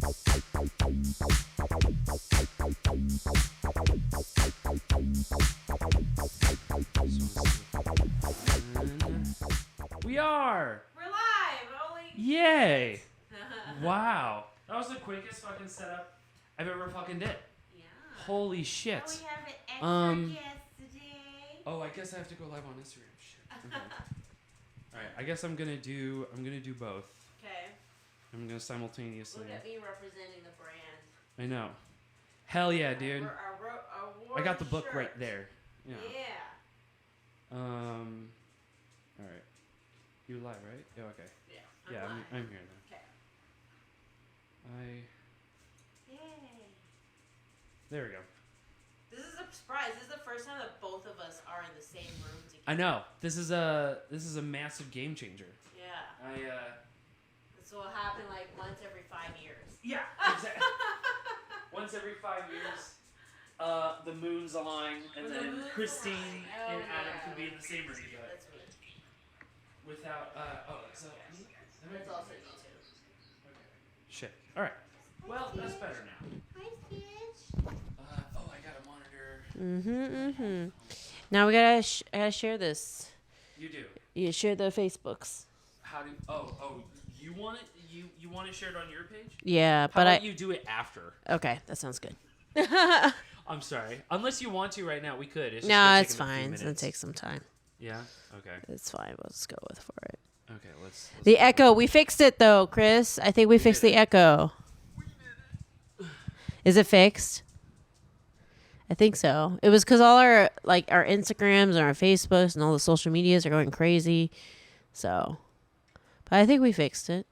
We are. We're live. Holy. Yay. Wow. That was the quickest fucking setup I've ever fucking did. Yeah. Holy shit. Oh, we have an extra guest today. Oh, I guess I have to go live on Instagram. Shit. Okay. All right. I guess I'm gonna do both. Okay. I'm gonna simultaneously. Look at me representing the brand. I know. Hell yeah, dude. Our I got the book shirt. right there. Yeah. Yeah. All right. You're live, right? Yeah. Okay. Yeah. I'm here then. Okay. Yay. There we go. This is a surprise. This is the first time that both of us are in the same room together. I know. This is a massive game changer. Yeah. This will happen like once every 5 years. Yeah. Exactly. Once every 5 years. The moons align, and then Christine and Adam can be in the same room together. That's me. Without, so me? That's also you too. Okay. Shit. Alright. Well, that's better now. Hi, Stitch. I got a monitor. Now we gotta share this. You do. You share the Facebooks. How do, you want it? You want to share it on your page? Yeah, How about you do it after? Okay, that sounds good. I'm sorry. Unless you want to right now, we could. It's fine. It's gonna take some time. Yeah? Okay. It's fine. Let's go for it. Okay, let's the echo. We fixed it though, Chris. I think we fixed the echo. Is it fixed? I think so. It was because all our Instagrams and our Facebooks and all the social medias are going crazy. So, but I think we fixed it.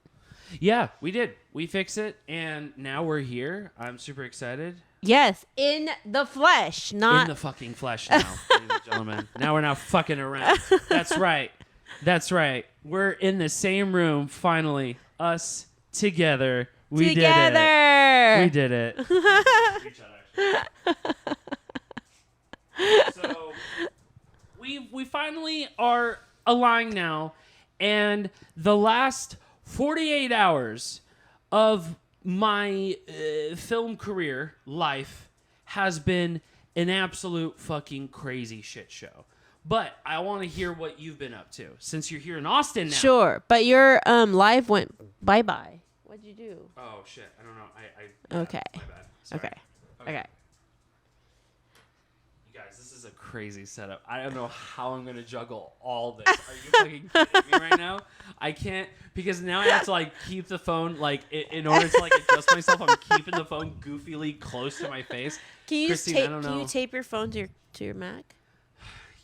Yeah, we did. We fixed it, and now we're here. I'm super excited. Yes, in the flesh, not in the fucking flesh now, ladies and gentlemen. Now we're not fucking around. That's right. That's right. We're in the same room, finally. Us together. We did it. We did it. So we finally are aligned now, and the last 48 hours of my film career life has been an absolute fucking crazy shit show. But I want to hear what you've been up to since you're here in Austin now. Sure, but your live went bye-bye. What'd you do? Oh shit, I don't know. Okay. My bad. Sorry. Okay. You guys, this is a crazy setup. I don't know how I'm gonna juggle all this. Are you fucking kidding me right now? I can't, because now I have to keep the phone in order to adjust myself. I'm keeping the phone goofily close to my face. Can Christine, you tape your phone to your Mac?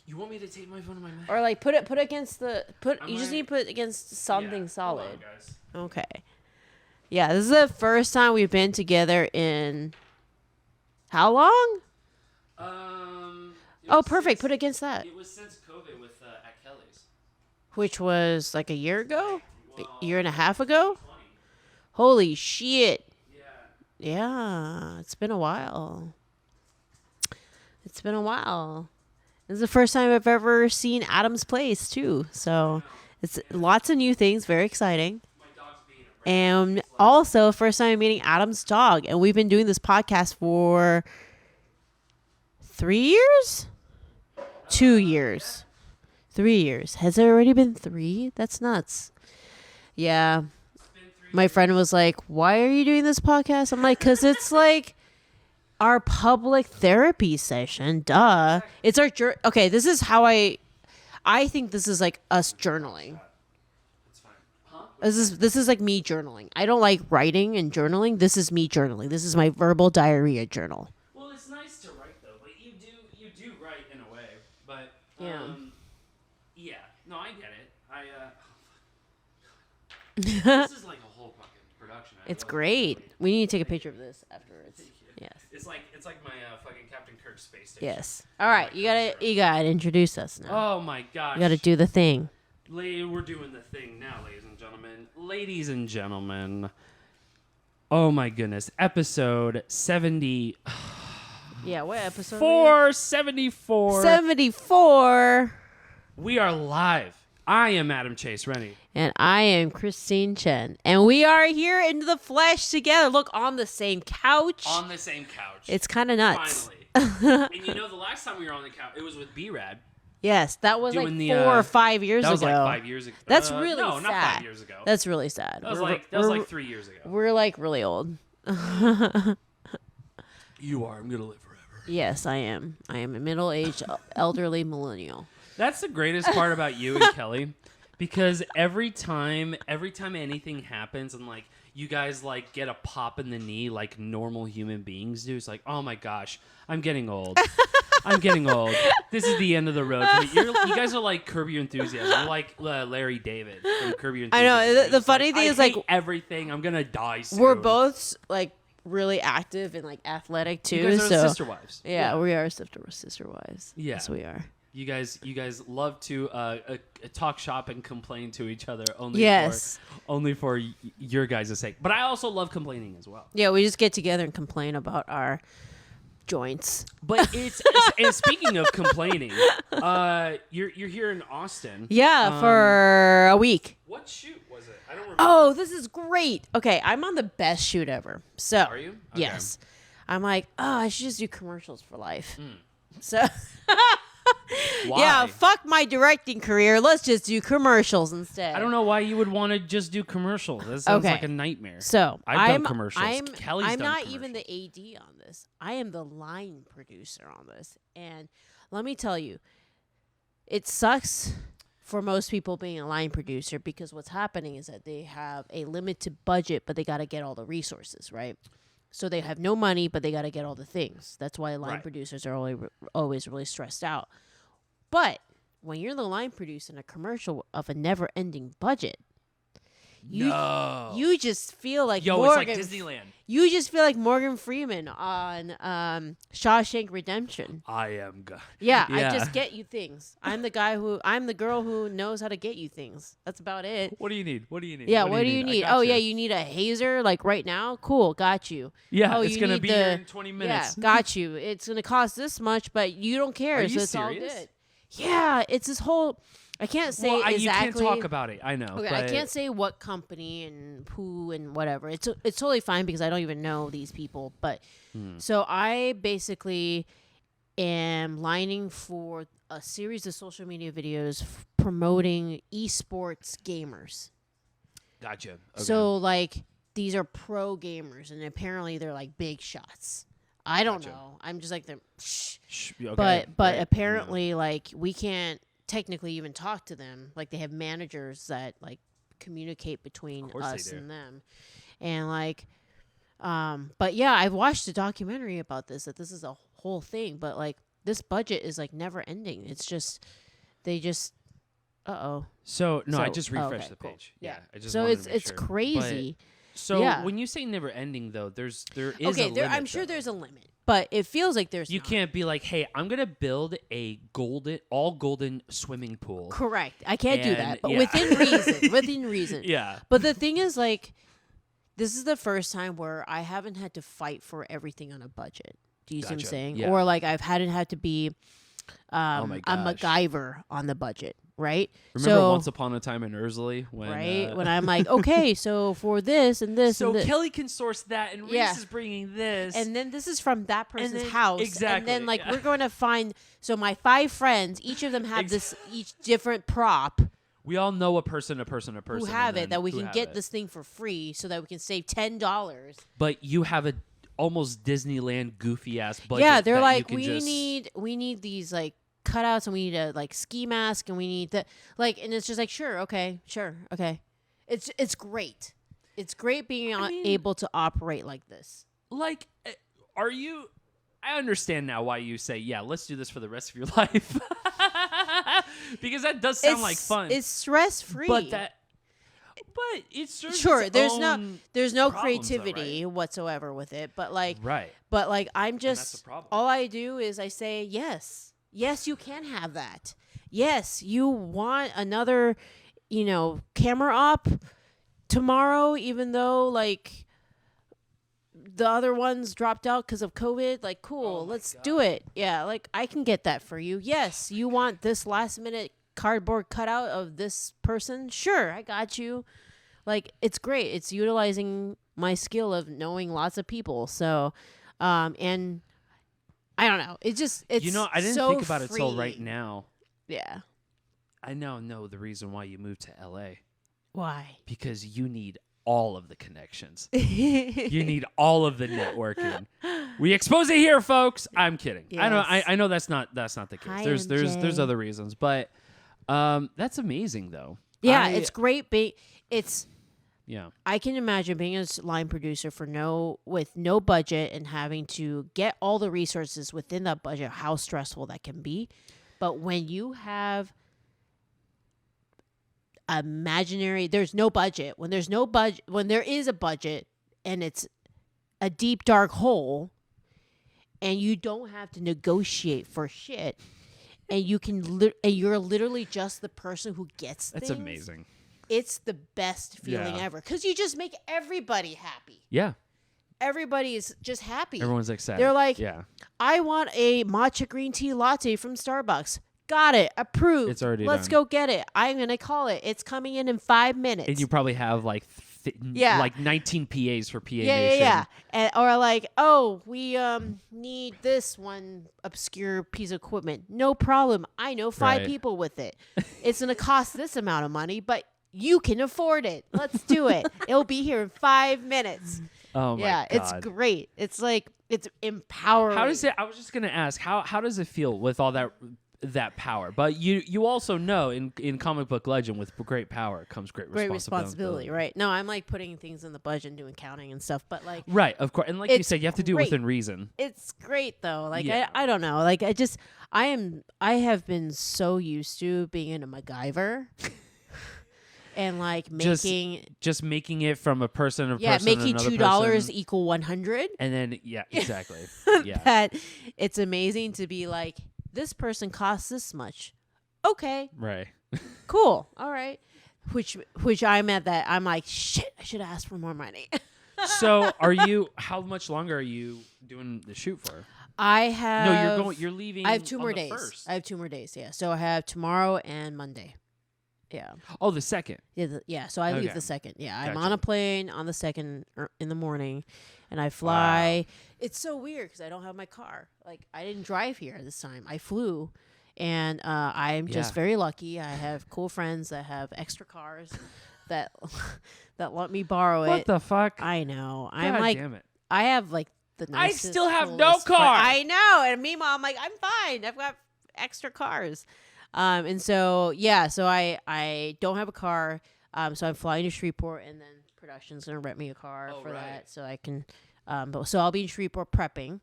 You want me to tape my phone to my Mac? Or put it against you just need to put it against something solid. Hold on, guys. Okay. Yeah, this is the first time we've been together in how long? Perfect. Put it against that. It was since COVID with at Kelly's. Which was a year ago? Well, A year and a half ago? 2020. Holy shit. Yeah. Yeah, it's been a while. This is the first time I've ever seen Adam's place, too. So it's lots of new things. Very exciting. My dog's being And also, first time meeting Adam's dog. And we've been doing this podcast for 3 years? 2 years. 3 years. Has it already been 3? That's nuts. Yeah. My friend was like, why are you doing this podcast? I'm like, because it's our public therapy session. Duh. It's our okay, this is how I think this is us journaling. It's fine. Huh? This is me journaling. I don't like writing and journaling. This is me journaling. This is my verbal diarrhea journal. Well, it's nice to write though. You do write in a way, but Yeah. Yeah. No, I get it. This is like a whole fucking production. It's great. We need to take a picture of this afterwards. Yes. It's like my fucking Captain Kirk space station. Yes. All right, you gotta introduce us now. Oh my gosh. You gotta do the thing. We're doing the thing now, ladies and gentlemen. Ladies and gentlemen. Oh my goodness. Episode 70. Yeah, what episode? 474. 74. We are live I am Adam Chase Rennie. And I am Christine Chen. And we are here in the flesh together. Look, on the same couch. On the same couch. It's kind of nuts. Finally. And you know, the last time we were on the couch, it was with B-Rad. Yes, that was like Doing 4 or 5 years ago. That was like 5 years ago. That's really sad. No, not 5 years ago. That's really sad. That was like 3 years ago. We're like really old. You are. I'm going to live forever. Yes, I am. I am a middle-aged, elderly millennial. That's the greatest part about you and Kelly, because every time anything happens and like you guys like get a pop in the knee like normal human beings do, it's like, oh my gosh, I'm getting old. I'm getting old. This is the end of the road for me. You guys are like Curb Your Enthusiasm. You're like Larry David from Curb Your Enthusiasm. I know. The funny thing is, like, everything. I'm gonna die soon. We're both like really active and like athletic too. You guys are sister wives. Yeah, we are sister wives. Yeah. Yes, we are. You guys love to talk shop and complain to each other only for your guys' sake. But I also love complaining as well. Yeah, we just get together and complain about our joints. But and speaking of complaining, you're here in Austin. Yeah, for a week. What shoot was it? I don't remember. Oh, this is great. Okay, I'm on the best shoot ever. So are you? Okay. Yes. I'm like, I should just do commercials for life. So Why? yeah, fuck my directing career. Let's just do commercials instead. I don't know why you would want to just do commercials. That sounds like a nightmare. So I've done commercials. Kelly's I'm done not commercials. even the AD on this. I am the line producer on this. And let me tell you, it sucks for most people being a line producer because what's happening is that they have a limited budget, but they got to get all the resources, right? So they have no money, but they got to get all the things. That's why line producers are always really stressed out. But when you're the line producer in a commercial of a never-ending budget, you just feel like Morgan, it's like Disneyland. You just feel like Morgan Freeman on Shawshank Redemption. I am God. Yeah, I just get you things. I'm the girl who knows how to get you things. That's about it. What do you need? What do you need? Yeah, what do you need? Oh, yeah, you need a hazer like right now? Cool, got you. Yeah, oh, it's going to be here in 20 minutes. Yeah, got you. It's going to cost this much, but you don't care. Are you so it's serious? all good. Yeah, it's this whole... I can't say exactly. You can't talk about it. I know. Okay, I can't say what company and who and whatever. It's totally fine because I don't even know these people. But so I basically am lining for a series of social media videos promoting esports gamers. Gotcha. Okay. So like these are pro gamers and apparently they're like big shots. I don't know. I'm just like okay. But apparently like we can't technically even talk to them. Like they have managers that like communicate between us and them. And like but yeah, I've watched a documentary about this, that this is a whole thing, but like this budget is like never ending. It's just I just refreshed the page. Cool. Yeah. I just so wanted to make it's sure. crazy. When you say never ending though, there is a limit. I'm sure there's a limit. But it feels like there's You can't be like, hey, I'm going to build a all golden swimming pool. Correct. I can't do that. But within reason. Within reason. Yeah. But the thing is, like, this is the first time where I haven't had to fight for everything on a budget. Do you see what I'm saying? Yeah. Or, like, I've hadn't had to be oh my a gosh. MacGyver on the budget. Right? Remember Once Upon a Time in Erzulie? When I'm like, okay, so for this and this and this. Kelly can source that, and Reese is bringing this. And then this is from that person's house. Exactly. And then, like, we're going to find... So my 5 friends, each of them have each different prop. We all know a person who have it, that we can get this thing for free so that we can save $10. But you have a almost Disneyland goofy-ass budget. Yeah, they're that like, you can we need these, like, cutouts, and we need a like ski mask, and we need the like, and it's just like sure, okay. It's great. It's great being able to operate like this. Like, are you? I understand now why you say, yeah, let's do this for the rest of your life, because that does sound like fun. It's stress free, but it's sure. There's no though, creativity right? whatsoever with it, but like right. But like I'm that's just the problem. all I do is I say yes. Yes, you can have that. Yes, you want another, camera op tomorrow, even though, like, the other ones dropped out because of COVID. Like, cool, let's do it. Yeah, like, I can get that for you. Yes, you want this last-minute cardboard cutout of this person, sure, I got you. Like, it's great. It's utilizing my skill of knowing lots of people. So, and I don't know. It's I didn't so think about it till right freeing. now. Yeah. I now know the reason why you moved to LA. Why? Because you need all of the connections. You need all of the networking. We expose it here, folks. I'm kidding. Yes. I know that's not the case. Hi, There's MJ. other reasons, but that's amazing though. Yeah, it's great. Yeah. I can imagine being a line producer with no budget and having to get all the resources within that budget, how stressful that can be. But when you have there's no budget. When there is a budget and it's a deep dark hole and you don't have to negotiate for shit and you can and you're literally just the person who gets That's things. amazing. It's the best feeling ever because you just make everybody happy. Yeah. Everybody is just happy. Everyone's excited. They're like, yeah. I want a matcha green tea latte from Starbucks. Got it. Approved. It's already Let's done. go get it. I'm going to call it. It's coming in 5 minutes. And you probably have like 19 PAs for PA Nation. Yeah. Or like, oh, we need this one obscure piece of equipment. No problem. I know 5 Right. people with it. It's going to cost this amount of money, but you can afford it. Let's do it. It'll be here in 5 minutes. Oh my Yeah, God. it's great. It's like it's empowering. How does it? I was just gonna ask how does it feel with all that power? But you also know in comic book legend, with great power comes great responsibility. Right? No, I'm like putting things in the budget and doing counting and stuff, but like Right, of course. And like you It's said, you have to do it great. within reason. it's great though. Like Yeah. I don't know. Like I have been so used to being in a MacGyver. And like making Just making it from a person to person, making another $2 person, equal 100. and then exactly. Yeah. That it's amazing to be like, this person costs this much. Okay, Right. cool, all right. Which I'm at that. I'm like, shit, I should have asked for more money. So how much longer are you doing the shoot for? I have. No, you're leaving. I have 2 on more the days. 1st. I have 2 more days. Yeah. So I have tomorrow and Monday. Yeah. Oh, the 2nd. Yeah. So I leave Okay. the 2nd. Yeah. I'm Gotcha. on a plane on the 2nd in the morning, and I fly. Wow. It's so weird because I don't have my car. Like I didn't drive here this time. I flew, and I'm just Yeah. very lucky. I have cool friends that have extra cars that let me borrow it. What the fuck? I know. God I'm like, damn it. I have like the I nicest, still have no coolest car. I know. And meanwhile, I'm like, I'm fine. I've got extra cars. And so, yeah, so I don't have a car. So I'm flying to Shreveport, and then production's going to rent me a car for right. that. So I can, so I'll be in Shreveport prepping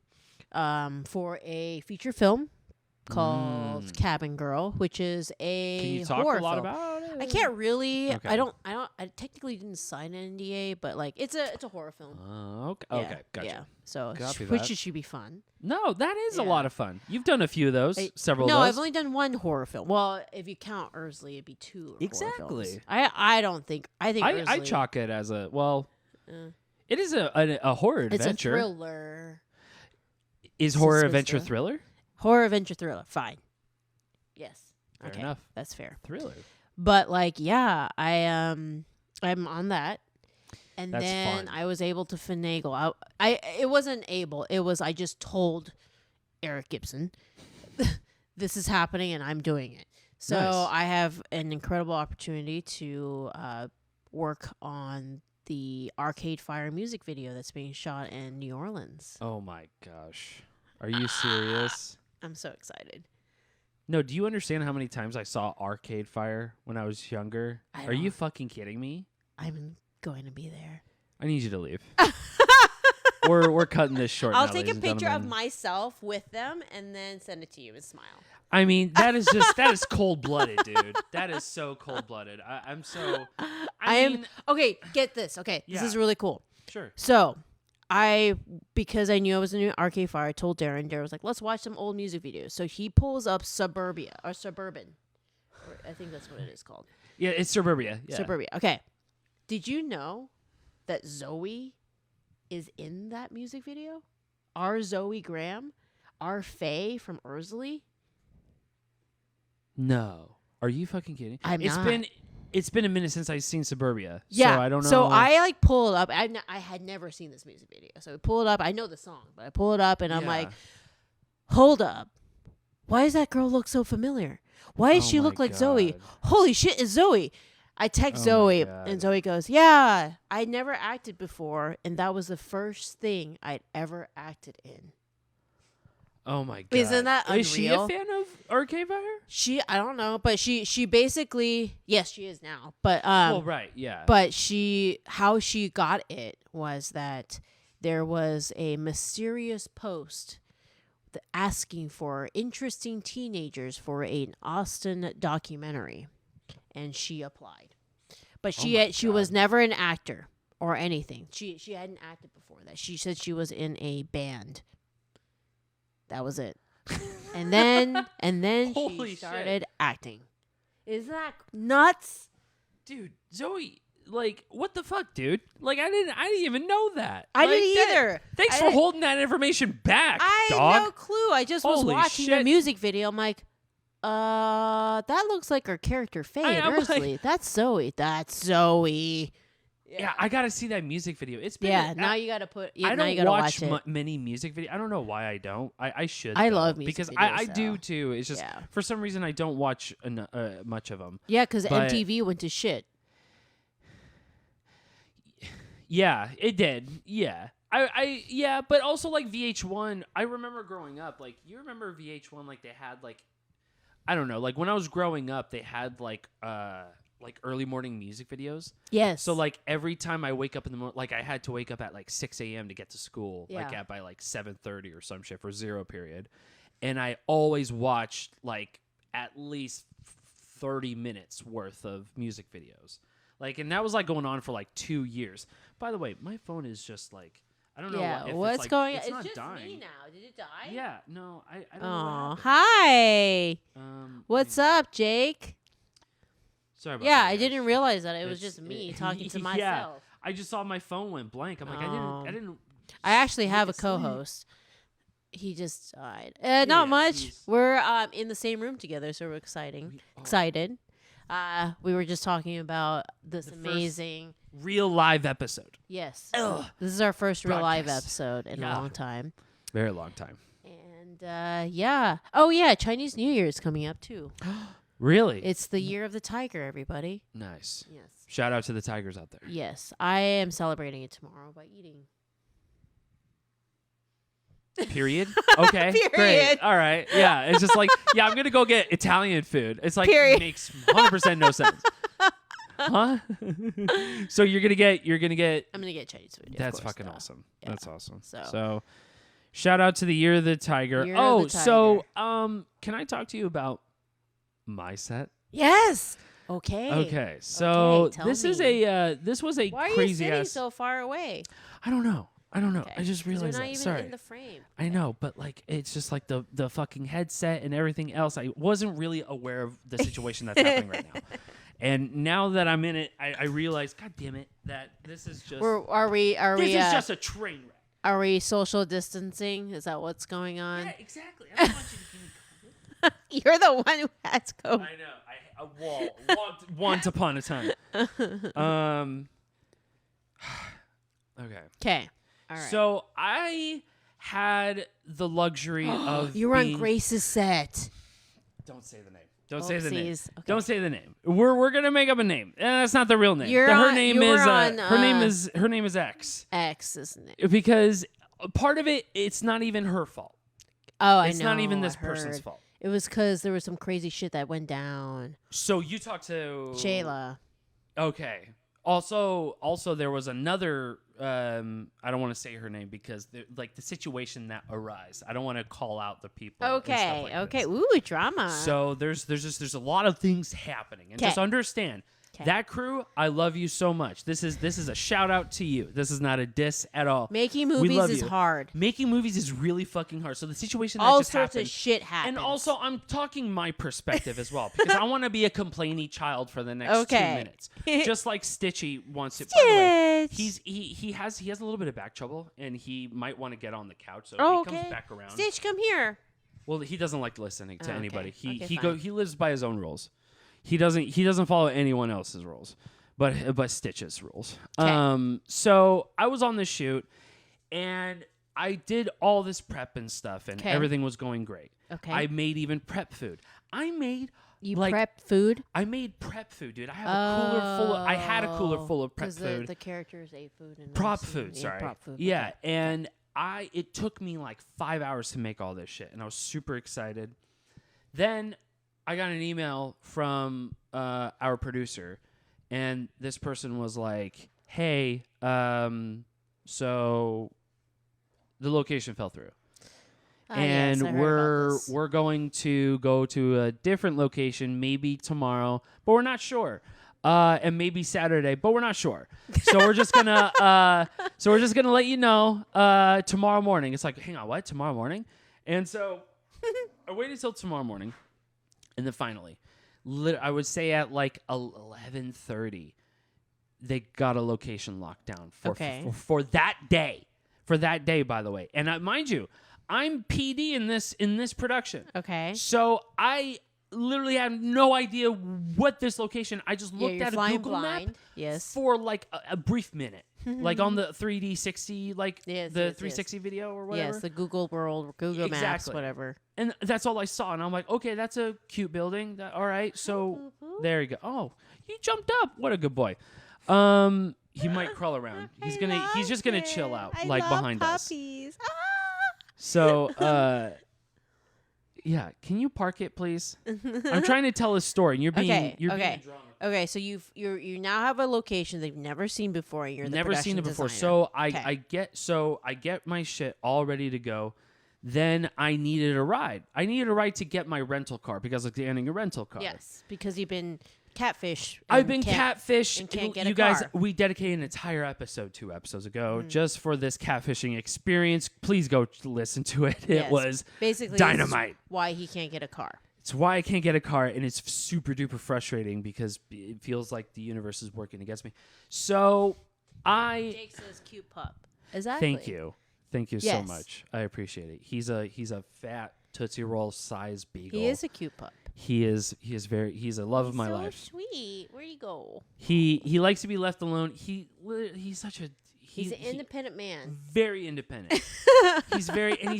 for a feature film called Cabin Girl, which is a Can you talk horror a lot film. about it? I can't really. Okay. I technically didn't sign an NDA, but like it's a horror film. Okay. Yeah, Okay. Gotcha. Yeah. So Copy which that. should be fun. No, that is a Yeah. lot of fun. You've done a few of those, several No, of those. I've only done 1 horror film. Well, if you count Erzulie, it'd be 2 horror Exactly. films. I don't think. I think I Erzulie, chalk it as it is a horror it's adventure. a thriller. Is horror Suspense adventure thriller. thriller? Horror adventure thriller. Fine. Yes. Fair Okay. enough. That's fair. Thriller. But like, yeah, I'm on that. And That's then fun. I was able to finagle. It wasn't able. It was I just told Eric Gibson, this is happening and I'm doing it. So Nice. I have an incredible opportunity to work on the Arcade Fire music video that's being shot in New Orleans. Oh my gosh. Are you serious? I'm so excited. No, do you understand how many times I saw Arcade Fire when I was younger? I Are you don't. fucking kidding me? I'm going to be there. I need you to leave. we're cutting this short. I'll now, take a ladies and picture of gentlemen. myself with them and then send it to you and smile. I mean, that is cold blooded, dude. That is so cold blooded. I'm so. I mean, okay. Get this. Okay, this Yeah. is really cool. sure. So, because I knew I was a new Arcade Fire, I told Darren. Darren was like, "Let's watch some old music videos." So he pulls up Suburban. I think that's what it is called. Yeah, it's Suburbia. Yeah. Suburbia. Okay. Did you know that Zoe is in that music video? Our Zoe Graham, our Faye from Erzulie. No. Are you fucking kidding? I'm It's not. been a minute since I've seen Suburbia. Yeah. So I don't know. So I like pull it up. I had never seen this music video. So I pull it up. I know the song, but I pull it up and I'm Yeah. like, hold up. Why does that girl look so familiar? Why does Oh she my look like Zoe? God. Holy shit, it's Zoe. I text Oh my Zoe God. and Zoe goes, yeah, I never acted before. And that was the first thing I'd ever acted in. Oh my God. Isn't that Is she a unreal? fan of Arcade Fire? I don't know, but she basically, yes, she is now. But Well, right, yeah. But how she got it was that there was a mysterious post asking for interesting teenagers for an Austin documentary, and she applied. But she was never an actor or anything. She hadn't acted before that. She said she was in a band. That was it. And then Holy she shit. started acting. Is that nuts? Dude, Zoe, like, what the fuck, dude? Like, I didn't even know that. I Like, didn't either. Thanks for holding that information back, I dog. had no clue. I just was Holy watching shit. the music video. I'm like, that looks like her character Faye in I'm like- Erzulie. That's Zoe. That's Zoe. Yeah, I gotta see that music video. It's been Now you gotta put. I now you don't gotta watch watch it. many music videos. I don't know why I don't. I should. I though, love music because videos, I do though. too. It's just Yeah. for some reason I don't watch much of them. Yeah, because But- MTV went to shit. Yeah, it did. Yeah. Yeah, but also like VH1, I remember growing up, like you remember VH1 like they had like I don't know, like when I was growing up they had like early morning music videos. Yes. So like every time I wake up in the morning, like I had to wake up at like 6 a.m. to get to school, like Yeah. by like 7:30 or some shit for zero period, and I always watched like at least 30 minutes worth of music videos, like, and that was like going on for like 2 years. By the way, my phone is just like I don't know. yeah. If What's it's like, going on? It's It's not just dying. me now. Did it die? Yeah, no, I don't know. Oh, what hi. happened. What's up, Jake? Sorry about Yeah, that. I guys. didn't realize that it was It's- just me talking to Yeah. myself. I just saw my phone went blank. I'm like, Oh. I didn't. I actually have a Sleep. co-host. He just died. Yeah, Not much. he's- We're in the same room together, so we're excited. We were just talking about this The first- amazing. Real live episode. Yes. Ugh. This is our first real live Broadcast. episode in Yeah. a long time. Very long time. And yeah. Oh yeah, Chinese New Year is coming up too. Really? It's the year of the tiger, everybody. Nice. Yes. Shout out to the tigers out there. Yes. I am celebrating it tomorrow by eating. Period. Okay. Period. Great. All right. Yeah. It's just like, yeah, I'm gonna go get Italian food. It's like Period. makes 100% no sense. Huh? So you're gonna get. I'm gonna get Chinese food. of That's course, fucking though. awesome. Yeah. That's awesome. So- So, shout out to the Year of the Tiger. Year of Oh, the so can I talk to you about my set? Yes. Okay. Okay. So Okay, tell this is me. this was a Why are you crazy sitting ass. so far away? I don't know. Okay. I just 'Cause realized you're not that. even Sorry. in the frame. I know, but like it's just like the fucking headset and everything else. I wasn't really aware of the situation that's happening right now. And now that I'm in it, I realize, God damn it, that this is just Are we this is just a train wreck. are we social distancing? Is that what's going on? Yeah, exactly. I don't want you to give me You're the one who has COVID. I know. A wall. Once upon a time. Okay. Okay. All right. So I had the luxury of you were on being- Grace's set. Don't say the name. Don't say the name. Oopsies. Okay. Don't say the name. We're gonna make up a name. That's not the real name. You're her on- name you is were on, her name is X, X, isn't it? because part of it's not even her fault. Oh, I know. It's not even I this person's heard. fault. It was because there was some crazy shit that went down. So you talked to Shayla. Okay. Also, there was another. I don't want to say her name because like the situation that arose. I don't want to call out the people. and stuff Okay. like Okay. this. Ooh, drama. So there's a lot of things happening, and just 'Kay. understand 'Kay. that crew. I love you so much. This is a shout out to you. This is not a diss at all. Making We movies love is you. hard. Making movies is really fucking hard. So the situation that All just sorts happened, of shit happens. and also I'm talking my perspective as well because I want to be a complainy child for the next 2 Okay. minutes, just like Stitchy wants to. By the way, Stitch. he has a little bit of back trouble and he might want to get on the couch. So Oh, if he okay. comes back around. Stitch, come here. Well, he doesn't like listening to Oh, okay. anybody. Okay, He fine. he lives by his own rules. He doesn't follow anyone else's rules, but Stitch's rules. 'Kay. So I was on this shoot, and I did all this prep and stuff, and 'Kay. everything was going great. Okay. I made even prep food. You like, prep food? I made prep food, dude. I had a cooler full of prep food. The characters ate food and Prop food, yeah, sorry. prop food. Yeah, Okay. and it took me like 5 hours to make all this shit, and I was super excited. Then I got an email from our producer, and this person was like, "Hey, so the location fell through, and yes, I heard about this. we're going to go to a different location maybe tomorrow, but we're not sure." And maybe Saturday, but we're not sure. So we're just gonna let you know tomorrow morning. It's like, hang on, what? Tomorrow morning? And so I waited till tomorrow morning, and then finally, I would say at like 11:30, they got a location locked down for that day. For that day, by the way. And mind you, I'm PD in this production. Okay. So I literally had no idea what this location. I just looked at a Google map for like a brief minute, like on the 3D60, like the 360 video or whatever. Yes, the Google World, Google Maps, whatever. And that's all I saw, and I'm like, okay, that's a cute building. All right, so there you go. Oh, you jumped up. What a good boy. He might crawl around. He's just gonna chill out, like behind puppies. Us. So, yeah, can you park it, please? I'm trying to tell a story, and you're being drama. Okay, so you now have a location they've never seen before, and you're the never seen it before. Designer. So I get my shit all ready to go. Then I needed a ride. I needed a ride to get my rental car because I'm getting a rental car. Yes, because you've been catfish. I've been catfish. And can't get you a guys, car. we dedicated an entire episode 2 episodes ago just for this catfishing experience. Please go listen to it. Yes. It was basically dynamite. Why he can't get a car. It's why I can't get a car, and it's super duper frustrating because it feels like the universe is working against me. So Jake says cute pup. Exactly. Thank you so much. I appreciate it. He's a fat Tootsie Roll size beagle. He is a cute pup. He's a love of my life. So sweet. Where'd he go? He likes to be left alone. He's He's an independent man. Very independent. He's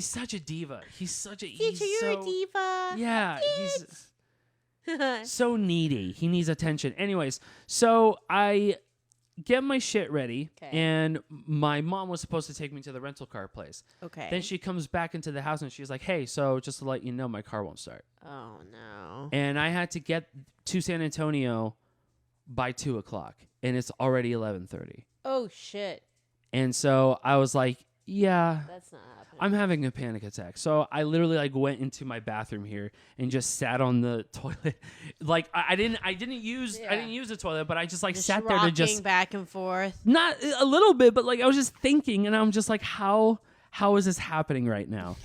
such a diva. He's you're a diva. Yeah, he's so needy. He needs attention. Anyways, so I get my shit ready, and my mom was supposed to take me to the rental car place. Okay. Then she comes back into the house, and she's like, "Hey, so just to let you know, my car won't start." Oh no. And I had to get to San Antonio by 2:00, and it's already 11:30. Oh shit. And so I was like, "Yeah, that's not happening. I'm having a panic attack." So I literally went into my bathroom here and just sat on the toilet. Like I didn't use the toilet, but I just sat there to just back and forth. Not a little bit, but I was just thinking, and I'm just like, how is this happening right now?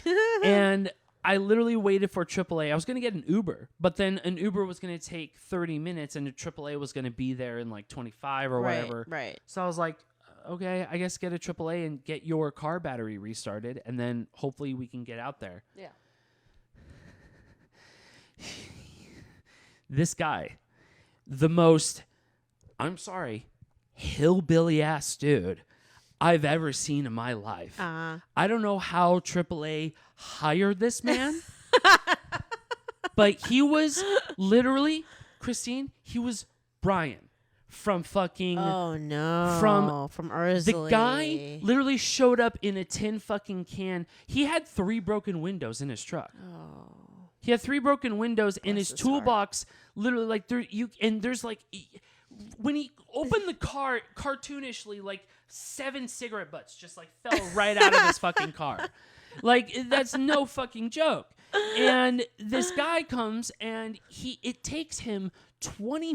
And I literally waited for AAA. I was gonna get an Uber, but then an Uber was gonna take 30 minutes, and the AAA was gonna be there in 25 or whatever. Right. So I was like, okay, I guess get a AAA and get your car battery restarted, and then hopefully we can get out there. Yeah. This guy, the most, I'm sorry, hillbilly ass dude I've ever seen in my life. I don't know how AAA hired this man, but he was literally, Christine, he was Brian. From fucking from Erzulie. The guy literally showed up in a tin fucking can. He had 3 broken windows in his truck. Oh. He had 3 broken windows in his toolbox. Literally, there's when he opened the car, cartoonishly, 7 cigarette butts just fell right out of his fucking car. That's no fucking joke. And this guy comes, and it takes him 20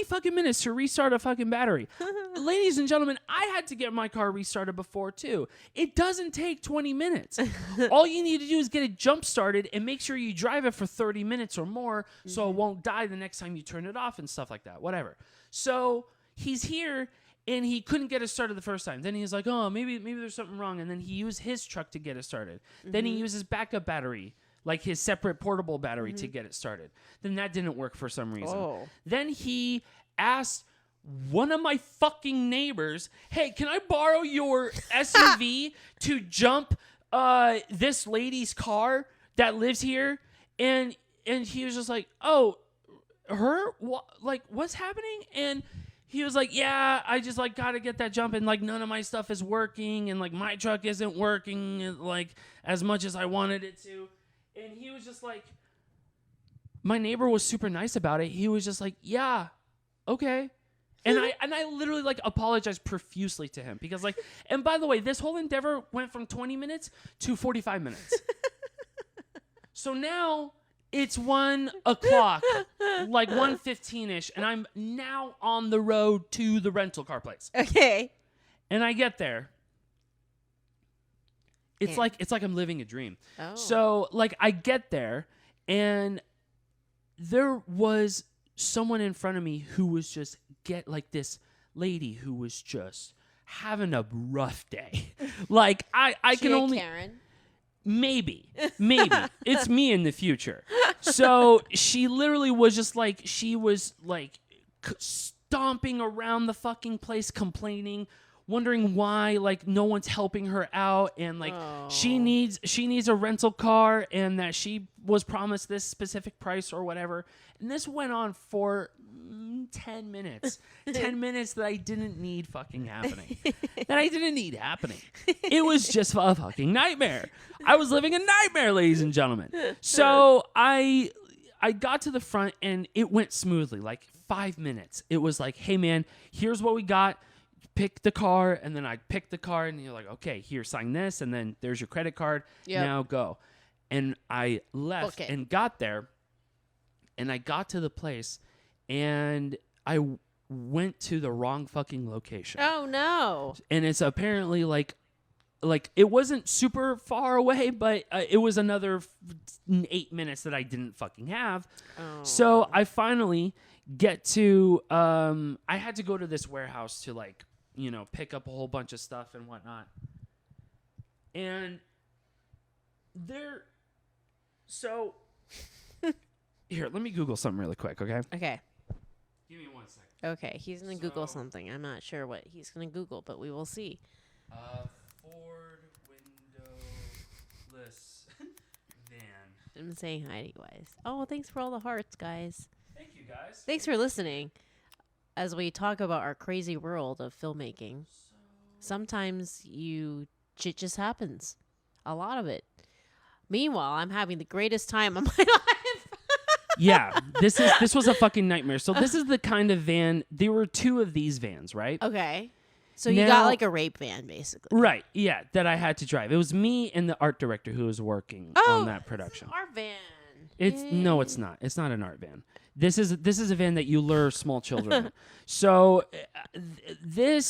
fucking minutes to restart a fucking battery. Ladies and gentlemen, I had to get my car restarted before too. It doesn't take 20 minutes. All you need to do is get it jump started and make sure you drive it for 30 minutes or more so it won't die the next time you turn it off and stuff like that. Whatever. So he's here, and he couldn't get it started the first time. Then he's like, oh, maybe there's something wrong. And then he used his truck to get it started. Then he used his backup battery like his separate portable battery to get it started. Then that didn't work for some reason. Oh. Then he asked one of my fucking neighbors, hey, can I borrow your SUV to jump this lady's car that lives here? And he was just like, oh, her? Like, what's happening? And he was like, yeah, I just, like, got to get that jump, and, like, none of my stuff is working, and, like, my truck isn't working, like, as much as I wanted it to. And he was just like, my neighbor was super nice about it. He was just like, yeah, okay. And I literally, like, apologized profusely to him because, like, and by the way, this whole endeavor went from 20 minutes to 45 minutes. So now it's 1 o'clock, like 1:15-ish, and I'm now on the road to the rental car place. Okay. And I get there. It's like I'm living a dream. Oh. So, like, I get there, and there was someone in front of me who was just this lady who was just having a rough day. Like, I can only Karen. maybe it's me in the future. So she literally was just like, she was like stomping around the fucking place, complaining, wondering why like no one's helping her out, and like she needs a rental car, and that she was promised this specific price or whatever. And this went on for 10 minutes. 10 minutes that I didn't need fucking happening. It was just a fucking nightmare. I was living a nightmare, ladies and gentlemen. So I got to the front, and it went smoothly, like 5 minutes. It was like, hey man, here's what we got. Pick the car. And then I picked the car, and you're like, okay, here, sign this, and then there's your credit card. Yep. Now go. And I left and got there, and I got to the place, and I went to the wrong fucking location. Oh no. And it's apparently like it wasn't super far away, but it was another 8 minutes that I didn't fucking have. Oh. So I finally get to I had to go to this warehouse to like, you know, pick up a whole bunch of stuff and whatnot. And so here, let me Google something really quick, okay? Okay. Give me 1 second. Okay, he's going to Google something. I'm not sure what he's going to Google, but we will see. Ford windowless van. I'm saying hi to you guys. Oh, thanks for all the hearts, guys. Thank you, guys. Thanks for listening. As we talk about our crazy world of filmmaking, sometimes shit just happens. A lot of it. Meanwhile, I'm having the greatest time of my life. Yeah, this was a fucking nightmare. So this is the kind of van. There were 2 of these vans, right? Okay. So you got like a rape van, basically. Right, yeah, that I had to drive. It was me and the art director who was working on that production. Our van. No, it's not. It's not an art van. This is a van that you lure small children in. So there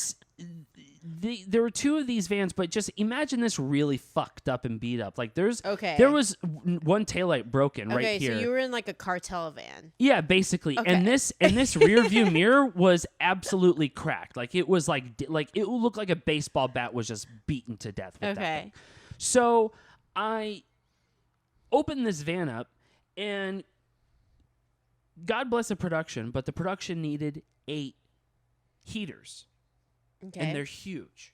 were 2 of these vans, but just imagine this really fucked up and beat up. Like there was one taillight broken right here. Okay, so you were in like a cartel van. Yeah, basically. Okay. And this rear view mirror was absolutely cracked. Like it was like it looked like a baseball bat was just beaten to death with that thing. So I opened this van up, and God bless the production, but the production needed 8 heaters. Okay. And they're huge.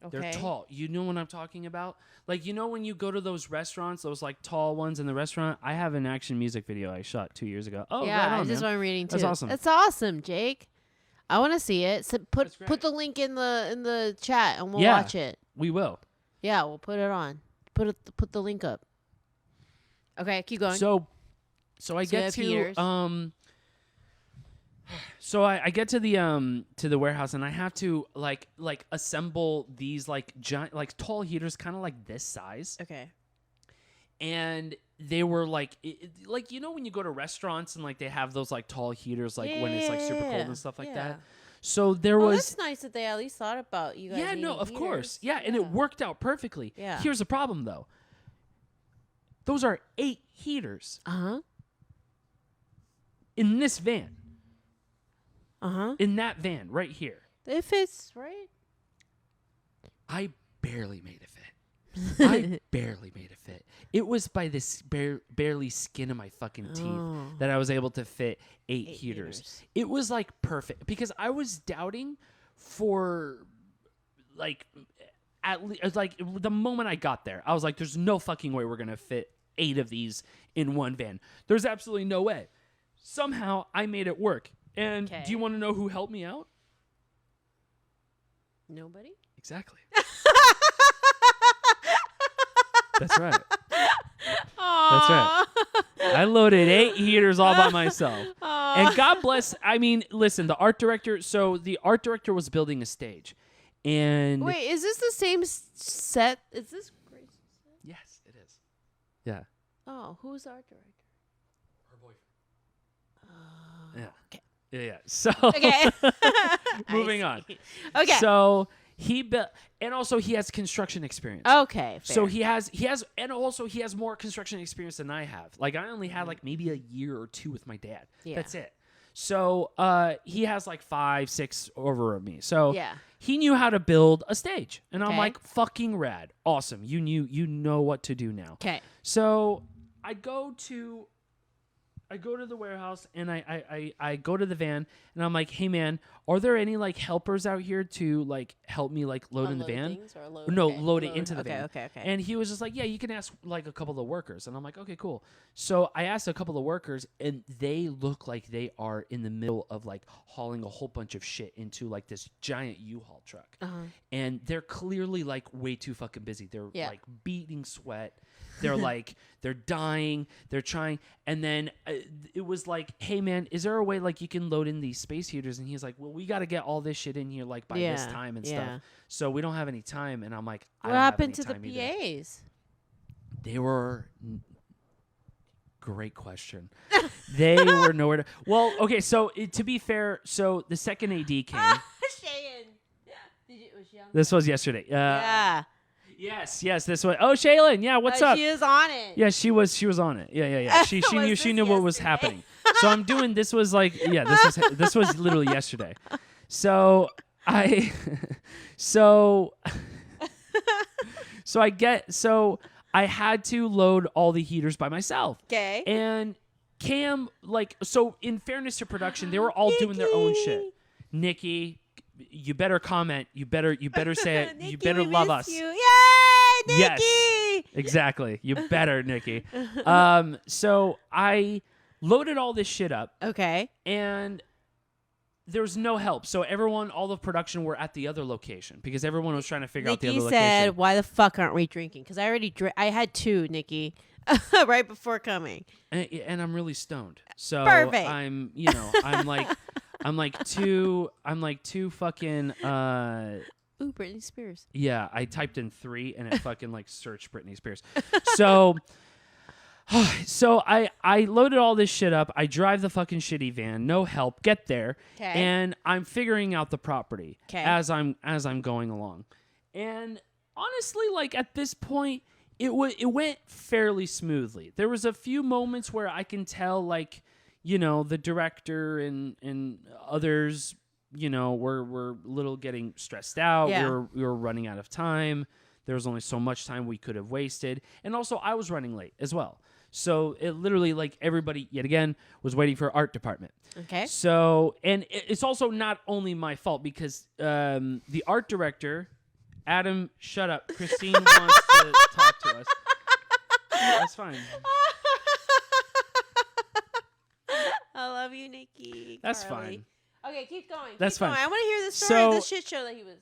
Okay. They're tall. You know what I'm talking about? Like, you know when you go to those restaurants, those like tall ones in the restaurant? I have an action music video I shot 2 years ago. Oh, yeah, right on, this is what I'm reading too. That's awesome. That's awesome, Jake. I want to see it. So put the link in the chat, and we'll watch it. We will. Yeah, we'll put it on. Put the link up. Okay, keep going. So I get to So I get to the warehouse, and I have to like assemble these like giant, like tall heaters, kind of like this size. Okay. And they were like like, you know when you go to restaurants and like they have those like tall heaters like when it's like super cold and stuff like that. So there was. That's nice that they at least thought about you guys. Yeah, no, of course. Yeah, and it worked out perfectly. Yeah. Here's the problem though. Those are 8 heaters. In this van. In that van right here. It fits, right? I barely made it fit. I barely made it fit. It was by this barely skin of my fucking teeth that I was able to fit 8 heaters. It was like perfect because I was doubting for like at least like the moment I got there, I was like, "There's no fucking way we're gonna fit 8 of these in one van. There's absolutely no way." Somehow I made it work. And do you want to know who helped me out? Nobody? Exactly. That's right. That's right. I loaded 8 heaters all by myself. And God bless, I mean, listen, the art director was building a stage. And wait, is this the same set? Is this Grace's set? Yes, it is. Yeah. Oh, who's the art director? Her boyfriend. Yeah. Okay. Yeah. So Okay. moving on. Okay. So he built, and also he has construction experience. Okay. Fair. So he has, and also he has more construction experience than I have. Like I only had like maybe a year or 2 with my dad. Yeah. That's it. So he has like 5, 6 over me. So yeah. he knew how to build a stage, and I'm Okay. like, fucking rad, awesome. You know what to do now. Okay. So I go to the warehouse and I go to the van and I'm like, "Hey man, are there any like helpers out here to like help me like load in the van?" Load it into the van. Okay. And he was just like, "Yeah, you can ask like a couple of the workers." And I'm like, "Okay, cool." So I asked a couple of workers and they look like they are in the middle of like hauling a whole bunch of shit into like this giant U-Haul truck. And they're clearly like way too fucking busy. They're like beating sweat. They're like, they're dying. They're trying. And then it was like, "Hey man, is there a way like you can load in these space heaters?" And he's like, "Well, we got to get all this shit in here like by this time and stuff. So we don't have any time." And I'm like, what happened to the PAs? They were great question. They were nowhere to. Well, okay. So to be fair, so the second AD came. Shayan. Was she on This was yesterday. yeah. Yes. This was. Oh, Shayla. Yeah. What's up? She is on it. Yeah, she was on it. Yeah. She knew what was happening. So I'm doing. This was like. Yeah. This was literally yesterday. So I. So I had to load all the heaters by myself. Okay. And Cam, like, so in fairness to production, they were all doing their own shit. Niki, you better comment. You better say it. Niki, you better we love miss us. You. Yay, Niki! Yes, exactly. You better, Niki. So I loaded all this shit up. Okay. And there was no help. So all the production were at the other location because everyone was trying to figure out the other Niki location. said, "Why the fuck aren't we drinking?" Because I already I had 2, Niki, right before coming. And I'm really stoned. So Perfect. I'm like two fucking Ooh, Britney Spears. yeah, I typed in 3 and it fucking like searched Britney Spears. So I loaded all this shit up. I drive the fucking shitty van, no help, get there, and I'm figuring out the property as I'm going along. And honestly, like at this point, it went fairly smoothly. There was a few moments where I can tell, like, you know, the director and others, you know, were a little getting stressed out. Yeah. We were running out of time. There was only so much time we could have wasted. And also, I was running late as well. So it literally, like, everybody, yet again, was waiting for art department. Okay. So, and it's also not only my fault because the art director, Adam, shut up. Christine wants to talk to us. That's fine. I love you, Niki. That's Carly. fine. Okay, keep going. That's fine. I want to hear the story of the shit show that he was.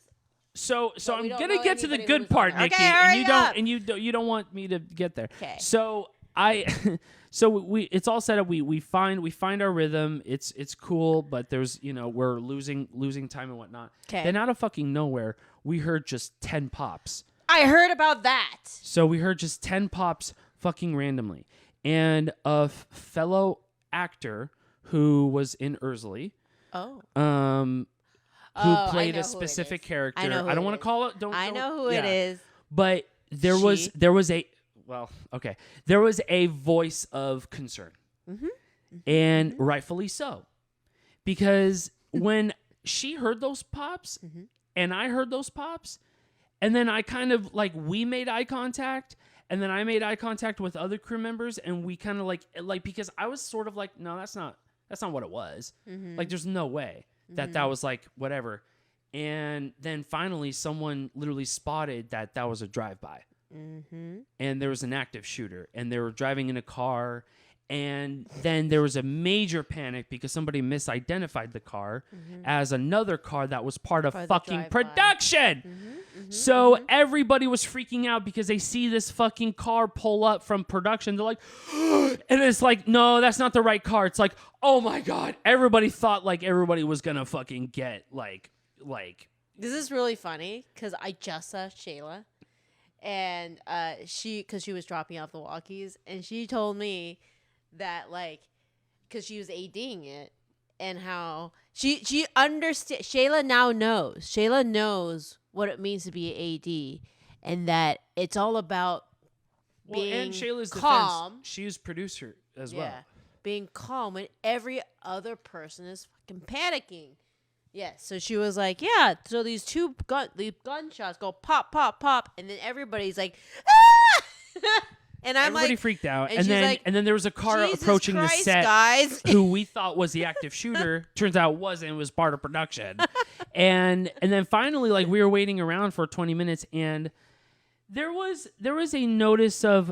So But I'm we don't gonna know get to the anybody who good was part, on there. Niki, Okay, and hurry you don't want me to get there. Okay. So it's all set up. We find our rhythm. It's cool, but there's, you know, we're losing time and whatnot. Okay. Then out of fucking nowhere, we heard just 10 pops. I heard about that. So we heard just 10 pops fucking randomly, and a fellow actor who was in Erzulie. Oh. Who played a specific character. I know who I don't it want to is. call it. I know who it is. But there was a voice of concern, and rightfully so, because when she heard those pops and I heard those pops, And then I kind of like, we made eye contact, and then I made eye contact with other crew members, and we kind of like because I was sort of like, no, that's not what it was. Like, there's no way that was like whatever. And then finally, someone literally spotted that was a drive-by, and there was an active shooter, and they were driving in a car. And then there was a major panic because somebody misidentified the car as another car that was part of fucking production. So everybody was freaking out because they see this fucking car pull up from production. They're like, and it's like, no, that's not the right car. It's like, oh my God. Everybody thought like everybody was going to fucking get like. This is really funny because I just saw Shayla, and because she was dropping off the walkies, and she told me that like, because she was ADing it, and how she understands. Shayla now knows. Shayla knows what it means to be an AD, and that it's all about being and Shayla's calm. Defense, she's producer as well. Being calm when every other person is fucking panicking. Yeah, so she was like, yeah, so these gunshots go pop, pop, pop, and then everybody's like, ah! And I'm Everybody like, freaked out, and then there was a car Jesus approaching Christ, the set, guys. who we thought was the active shooter. Turns out it wasn't. It was part of production. and then finally, like, we were waiting around for 20 minutes, and there was a notice of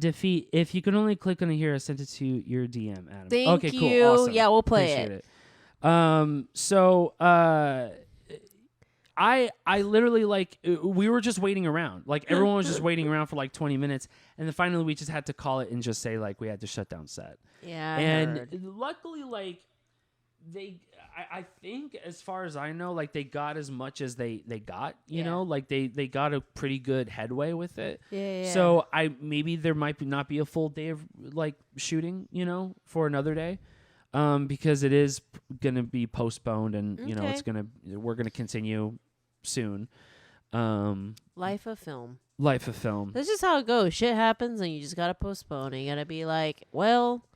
defeat. If you can only click on it here, I sent it to your DM, Adam. Thank okay, you. Cool. Awesome. Yeah, we'll play Appreciate it. I literally, like, we were just waiting around. Like, everyone was just waiting around for like 20 minutes. And then finally we just had to call it and just say, like, we had to shut down set. Yeah. And luckily, like, I think, as far as I know, like, they got as much as they got, you know, like they got a pretty good headway with it. Yeah. So maybe there might not be a full day of like shooting, you know, for another day. Because it is going to be postponed, and you know we're gonna continue soon. Life of film. Life of film. That's just how it goes. Shit happens, and you just gotta postpone. And you gotta be like, well,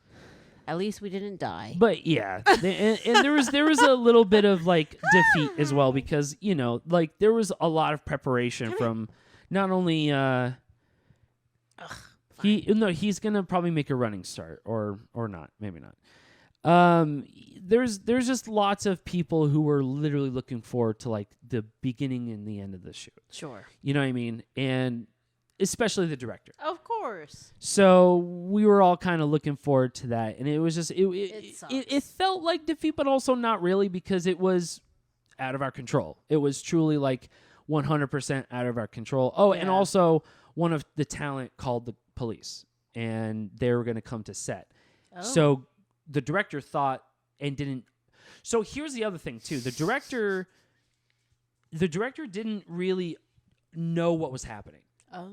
at least we didn't die. But yeah, and there was a little bit of like defeat as well, because you know, like, there was a lot of preparation from not only he's gonna probably make a running start or not, maybe not. There's just lots of people who were literally looking forward to like the beginning and the end of the shoot. Sure. You know what I mean? And especially the director. Of course. So we were all kind of looking forward to that, and it was just it felt like defeat, but also not really, because it was out of our control. It was truly like 100% out of our control. Oh, and also one of the talent called the police, and they were going to come to set. Oh. So the director thought and didn't. So here's the other thing too. The director didn't really know what was happening. Oh.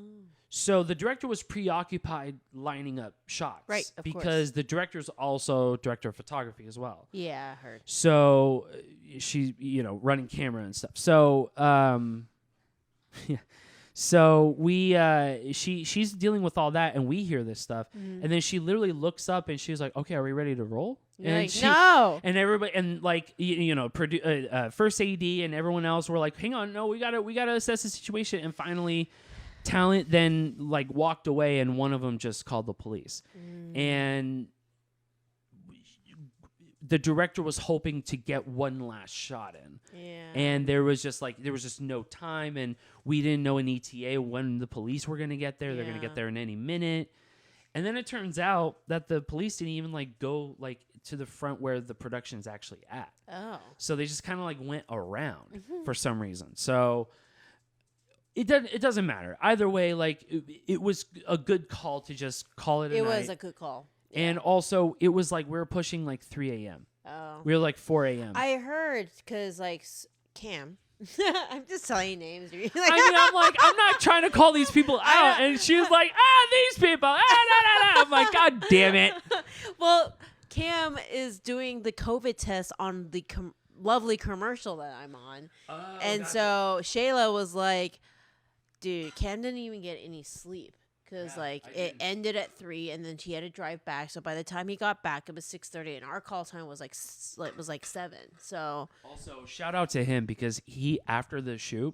So the director was preoccupied lining up shots. Right, of course. Because the director's also director of photography as well. Yeah, I heard. So she's, you know, running camera and stuff. So yeah. So she's dealing with all that, and we hear this stuff, and then she literally looks up and she's like, "Okay, are we ready to roll?" You're and like, no. And everybody, and like first AD and everyone else were like, "Hang on, no, we gotta assess the situation." And finally, talent then like walked away, and one of them just called the police, and the director was hoping to get one last shot in. Yeah. And there was just no time, and we didn't know an ETA when the police were going to get there. They're going to get there in any minute. And then it turns out that the police didn't even like go like to the front where the production's actually at. Oh. So they just kind of like went around for some reason. So it doesn't matter. Either way, like it was a good call to just call it a night. It was a good call. Yeah. And also, it was like we were pushing like 3 a.m. Oh. We were like 4 a.m. I heard, because like Cam, I'm just telling you names. I mean, I'm not trying to call these people out. And she was like, these people. I'm like, God damn it. Well, Cam is doing the COVID test on the lovely commercial that I'm on. Oh, and gotcha. So Shayla was like, dude, Cam didn't even get any sleep. Because, it ended at 3, and then she had to drive back. So by the time he got back, it was 6:30, and our call time was like 7. So also, shout out to him, because he, after the shoot,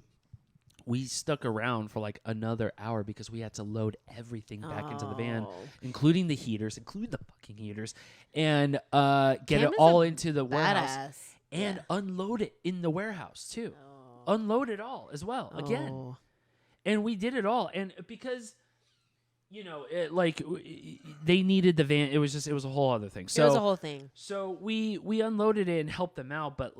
we stuck around for like another hour because we had to load everything back into the van, Oh. including the heaters, including the fucking heaters, and get Cam it is all a into the warehouse Badass. and Yeah. unload it in the warehouse too. Oh. Unload it all as well again. Oh. And we did it all, and because they needed the van, it was a whole other thing. So It was a whole thing. So we unloaded it and helped them out, but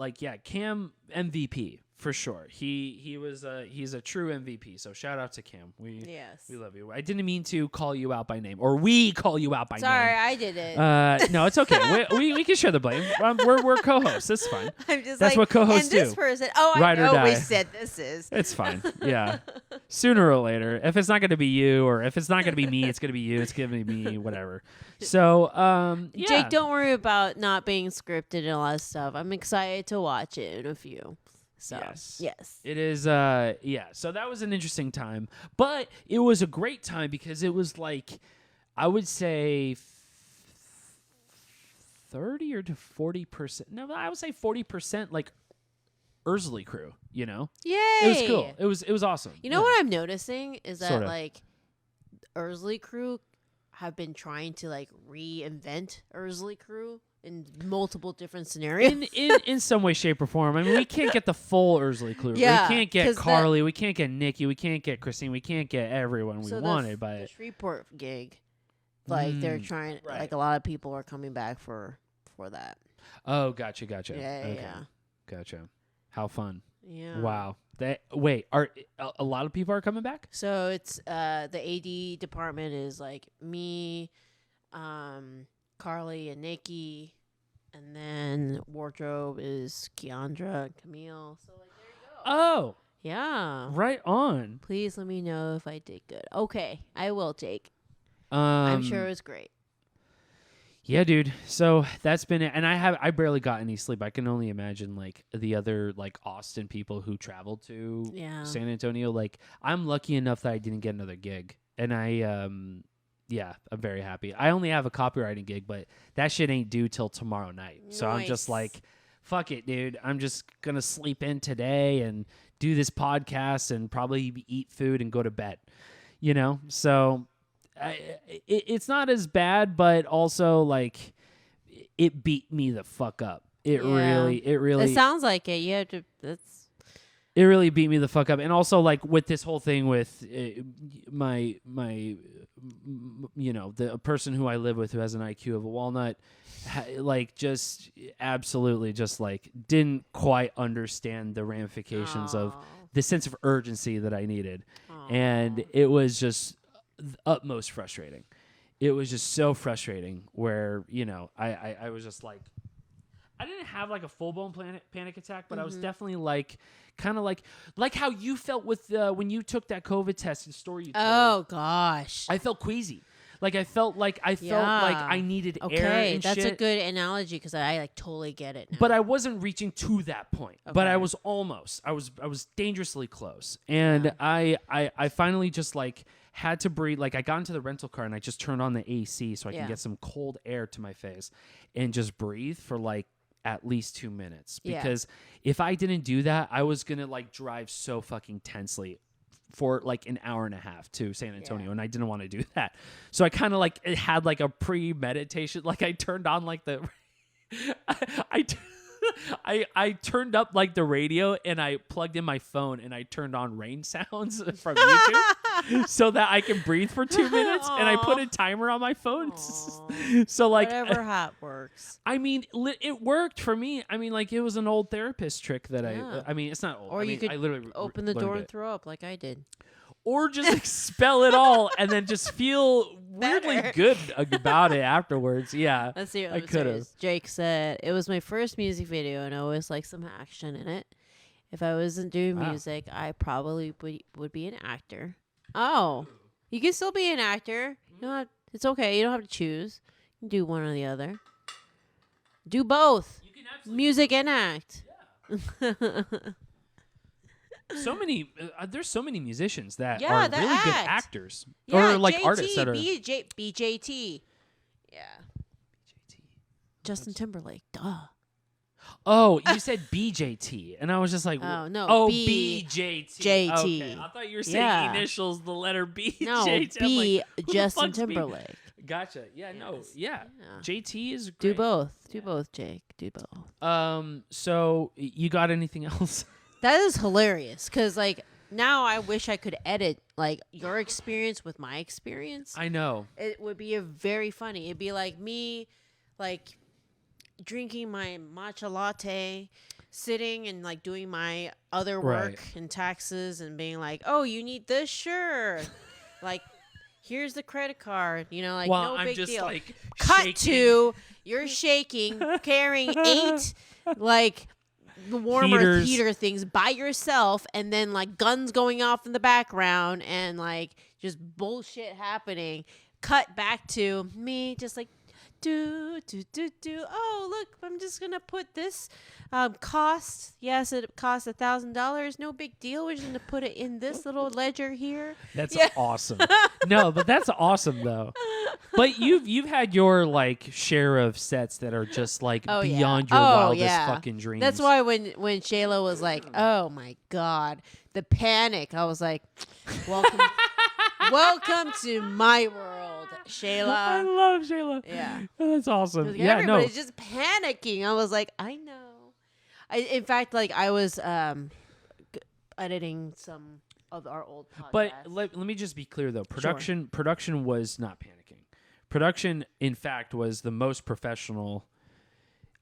Cam MVP for sure. He's a true MVP. So shout out to Cam. We love you. I didn't mean to call you out by name, or we call you out by Sorry, name. I did it. No, it's okay. we can share the blame. We're co-hosts. It's fine. I'm just That's like, what co-hosts and this do. person. Ride or I know die. we said this is. It's fine. Yeah. Sooner or later, if it's not going to be you, or if it's not going to be me, it's going to be you. It's going to be me. Whatever. So, yeah. Jake, don't worry about not being scripted and all that stuff. I'm excited to watch it in a few. So, yes. It is, So that was an interesting time. But it was a great time because it was like, I would say 30 or to 40%. No, I would say 40% like Erzulie crew, Yay! It was cool. It was awesome. You know what I'm noticing is that Sorta. like Erzulie crew have been trying to like reinvent Erzulie crew in multiple different scenarios. In some way, shape, or form. I mean, we can't get the full Erzulie crew. Yeah, we can't get 'cause Carly. We can't get Niki. We can't get Christine. We can't get everyone we So wanted. the But Shreveport gig, like they're trying, right. like a lot of people are coming back for that. oh, gotcha. Yeah, Okay. yeah, Gotcha. How fun. yeah. Wow. Wait, are a lot of people are coming back? So it's the AD department is like me, Carly and Niki, and then wardrobe is Keandra and Camille. So like there you go. Oh, Yeah. right on. Please let me know if I did good. Okay, I will, Jake. I'm I'm sure it was great. Yeah, dude. So that's been it. And I barely got any sleep. I can only imagine like the other like Austin people who traveled to San Antonio. Like I'm lucky enough that I didn't get another gig. And I'm very happy. I only have a copywriting gig, but that shit ain't due till tomorrow night. So I'm just like, fuck it, dude. I'm just going to sleep in today and do this podcast and probably eat food and go to bed, So it's not as bad, but also like it beat me the fuck up. It really. It sounds like it. You have to. It really beat me the fuck up, and also like with this whole thing with my the person who I live with who has an IQ of a walnut, like just absolutely just like didn't quite understand the ramifications of the sense of urgency that I needed, and it was just utmost frustrating. It was just so frustrating where, I was just like, I didn't have like a full-blown panic attack, but I was definitely like, kind of like how you felt with when you took that COVID test and story you told. Oh, gosh. I felt queasy. Like I felt like I needed air and that's shit. a good analogy because I like totally get it now. But I wasn't reaching to that point. Okay. But I was almost. I was dangerously close. And I finally just like had to breathe. Like I got into the rental car and I just turned on the AC so I can get some cold air to my face and just breathe for like at least 2 minutes. Because if I didn't do that, I was gonna like drive so fucking tensely for like an hour and a half to San Antonio, and I didn't want to do that. So I kind of like it had like a premeditation. Like I turned on like the, I turned up like the radio and I plugged in my phone and I turned on rain sounds from YouTube so that I can breathe for 2 minutes. And I put a timer on my phone. So like whatever hat works. I mean, it worked for me. I mean, like it was an old therapist trick that I mean, it's not old. Or I you mean, could I literally open the learned door it. and throw up like I did. Or just expel it all and then just feel weirdly Better. good about it afterwards. Yeah. Let's see. I could have. Jake said it was my first music video and I always like some action in it. If I wasn't doing music, I probably would be an actor. Oh, you can still be an actor. It's okay. You don't have to choose. You can do one or the other. Do both. You can absolutely Music and act. so many there's so many musicians that Yeah, are that really good act. actors Yeah, or like JT, artists that are BJT. Yeah. Justin Timberlake. Duh. Oh, you said BJT, and I was just like, Oh, no, oh, B- BJT. JT. Okay, I thought you were saying Yeah. initials, the letter B. No, JT. I'm B, like, who the Justin fuck's B? Timberlake. Gotcha. Yeah, no, Yes. yeah. Yeah. JT is Do great. both. Do both, Jake. Do both. So you got anything else? That is hilarious because, like, now I wish I could edit, like, your experience with my experience. I know. It would be a very funny. It'd be like me, like, drinking my matcha latte, sitting and, like, doing my other work and taxes and being like, oh, you need this? Sure. Like, here's the credit card. You know, like, Well, no I'm big just deal. like Cut shaking. to, you're shaking, carrying 8, like, warmer Heaters. heater things by yourself, and then, like, guns going off in the background and, like, just bullshit happening. Cut back to me just like do. Oh, look, I'm just gonna put this cost. Yes, it costs $1,000. No big deal. We're just gonna put it in this little ledger here. That's awesome. No, but that's awesome though. But you've had your like share of sets that are just like beyond your wildest fucking dreams. That's why when Shayla was like, "Oh my god," the panic. I was like, "Welcome, welcome to my world, Shayla." I love Shayla. Yeah, That's awesome. like, Yeah, no. everybody's just panicking. I was like, I know. In fact, like, I was editing some of our old podcasts. But let me just be clear though. Production was not panicking. Production, in fact, was the most professional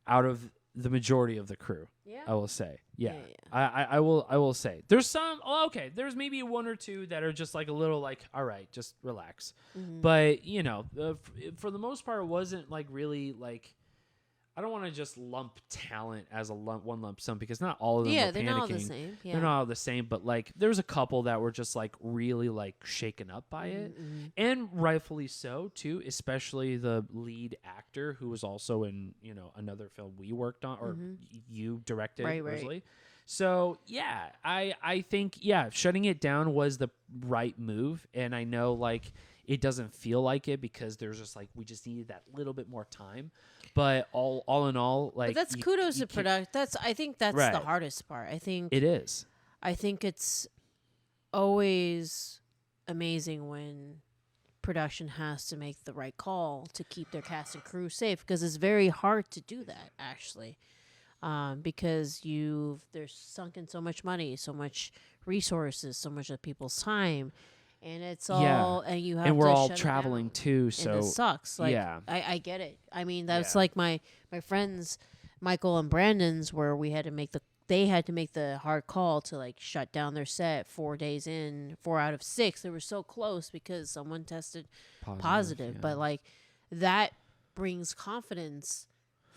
out of the majority of the crew. Yeah. I will say. Yeah. Yeah. I will say. There's some okay, there's maybe one or two that are just like a little like, all right, just relax. Mm-hmm. But, you know, for the most part it wasn't like really like I don't want to just lump talent as one lump sum because not all of them are they're panicking. not all the same. Yeah. They're not all the same, but like there's a couple that were just like really like shaken up by it, and rightfully so too. Especially the lead actor who was also in another film we worked on or you directed, Right. Erzulie. So yeah, I think shutting it down was the right move, and I know like it doesn't feel like it because there's just like we just needed that little bit more time. But all in all, like But that's kudos to production. I think that's Right. the hardest part. I think it is. I think it's always amazing when production has to make the right call to keep their cast and crew safe because it's very hard to do that actually. Because there's sunk in so much money, so much resources, so much of people's time. And it's all, and you have to and we're all shut it traveling down. too, so And it sucks. Like, yeah. I get it. I mean, that's Yeah. like my friends, Michael and Brandon's, where they had to make the hard call to like shut down their set 4 days in, 4 out of 6. They were so close because someone tested positive. yeah. But like that brings confidence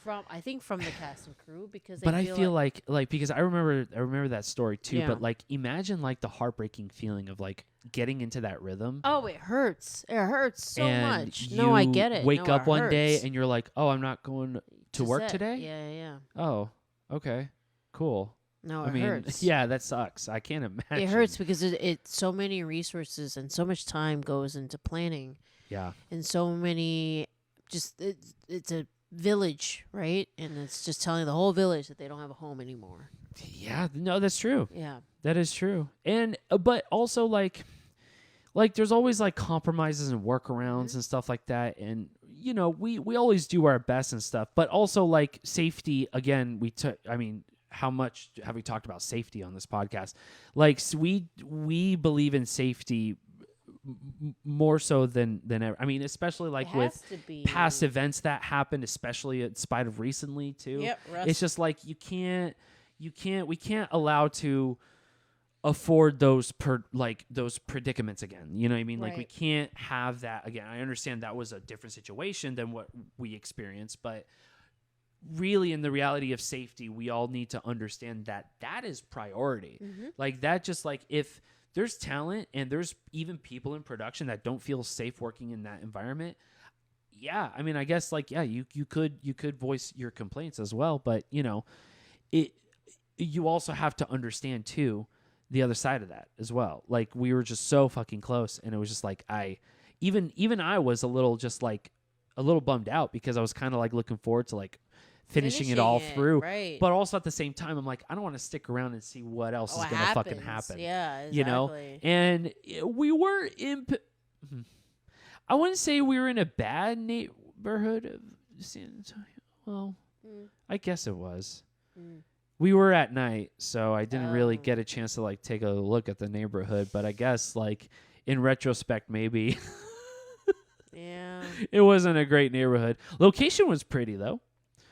from the cast and crew because they But I feel like like because I remember that story too. Yeah. But like imagine like the heartbreaking feeling of like getting into that rhythm. oh, it hurts. It hurts so and much. No, I you get it. Wake No, up it one day hurts. and you're like, oh, I'm not going to work set. today. Yeah. Oh, okay, cool. No, I it mean, hurts. yeah, that sucks. I can't imagine. It hurts because it so many resources and so much time goes into planning, Yeah, and so many it's a village, right? And it's just telling the whole village that they don't have a home anymore. yeah. No, that's true. Yeah. That is true. And but also like there's always like compromises and workarounds and stuff like that. And we always do our best and stuff. But also like safety. Again, how much have we talked about safety on this podcast? Like we believe in safety more so than ever. I mean, especially like It with has to be. past events that happened, especially in spite of recently too. Yep, It's just like we can't allow to afford those predicaments again. You know what I mean? Like we Right. can't have that again. I understand that was a different situation than what we experienced, but really in the reality of safety, we all need to understand that is priority. Like that just like if there's talent and there's even people in production that don't feel safe working in that environment. Yeah, I mean, I guess like you could voice your complaints as well, but you also have to understand too the other side of that as well. Like we were just so fucking close, and it was just like I was a little just like a little bummed out because I was kind of like looking forward to like finishing it all through. Right. But also at the same time, I'm like, I don't want to stick around and see what else is going to fucking happen. Yeah, exactly. You know? And we were I wouldn't say we were in a bad neighborhood of San Antonio. Well, I guess it was. We were at night, so I didn't really get a chance to like take a look at the neighborhood, but I guess like in retrospect maybe yeah. it wasn't a great neighborhood. Location was pretty though.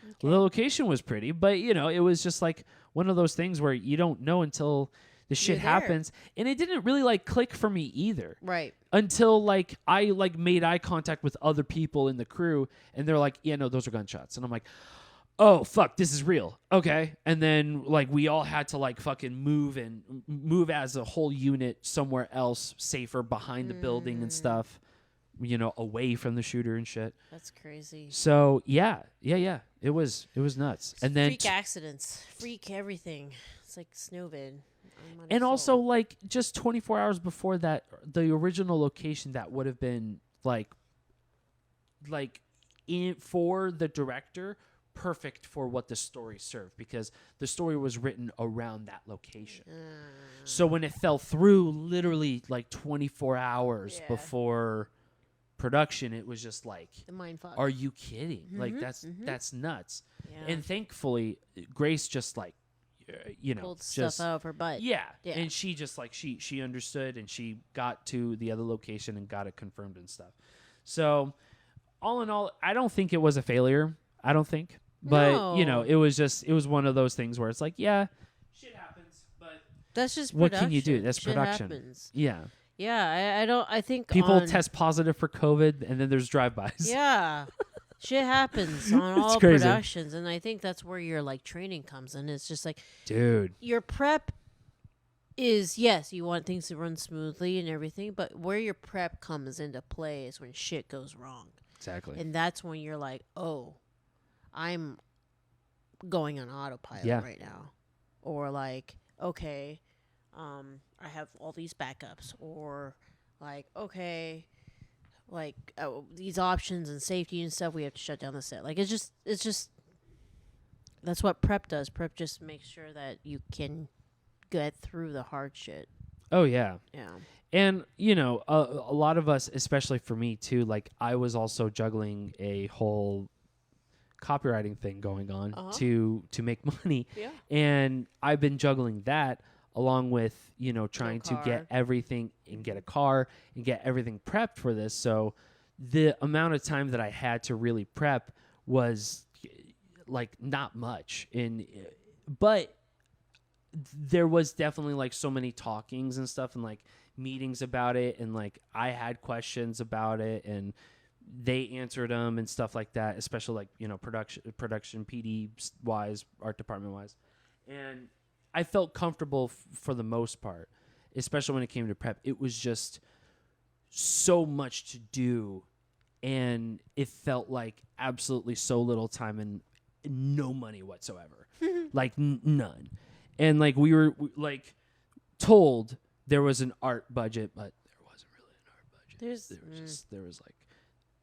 Okay. The location was pretty, but you know, it was just like one of those things where you don't know until the shit happens, and it didn't really like click for me either. Right. Until like I like made eye contact with other people in the crew, and they're like, "Yeah, no, those are gunshots," and I'm like, "Oh fuck, this is real." Okay, and then like we all had to like fucking move as a whole unit somewhere else, safer behind the building and stuff. You know, away from the shooter and shit. That's crazy. So yeah. It was nuts. It's and then freak accidents, freak everything. It's like Snowvid. And also like just 24 hours before that, the original location that would have been like in for the director, perfect for what the story served, because the story was written around that location. So when it fell through literally like 24 hours before production, it was just like, the mindfuck. Are you kidding? Like that's nuts. Yeah. And thankfully Grace just like you know, pulled just stuff out of her butt. Yeah. And she just like she understood, and she got to the other location and got it confirmed and stuff. So all in all, I don't think it was a failure. I don't think. But you know, it was one of those things where it's like, yeah, shit happens, but that's just what production. can you do? That's shit production. Happens. Yeah. Yeah, I think people test positive for COVID, and then there's drive-bys. Yeah. Shit happens on all crazy. productions, and I think that's where your like training comes in. It's just like, dude, your prep is, yes, you want things to run smoothly and everything, but where your prep comes into play is when shit goes wrong. Exactly. And that's when you're like, oh, I'm going on autopilot right now. Or like, okay, I have all these backups. Or like, okay, like these options and safety and stuff, we have to shut down the set. Like, it's just that's what prep does. Prep just makes sure that you can get through the hard shit. Oh yeah. Yeah. And you know, a lot of us, especially for me too, like I was also juggling a whole copywriting thing going on to make money. Yeah. And I've been juggling that along with, you know, trying to get everything and get a car and get everything prepped for this. So the amount of time that I had to really prep was like not much. But there was definitely like so many talkings and stuff and like meetings about it, and like I had questions about it and they answered them and stuff like that, especially like, you know, production PD wise, art department wise. And I felt comfortable for the most part, especially when it came to prep. It was just so much to do, and it felt like absolutely so little time and no money whatsoever. Like none. And like we were like told there was an art budget, but there wasn't really an art budget. There was like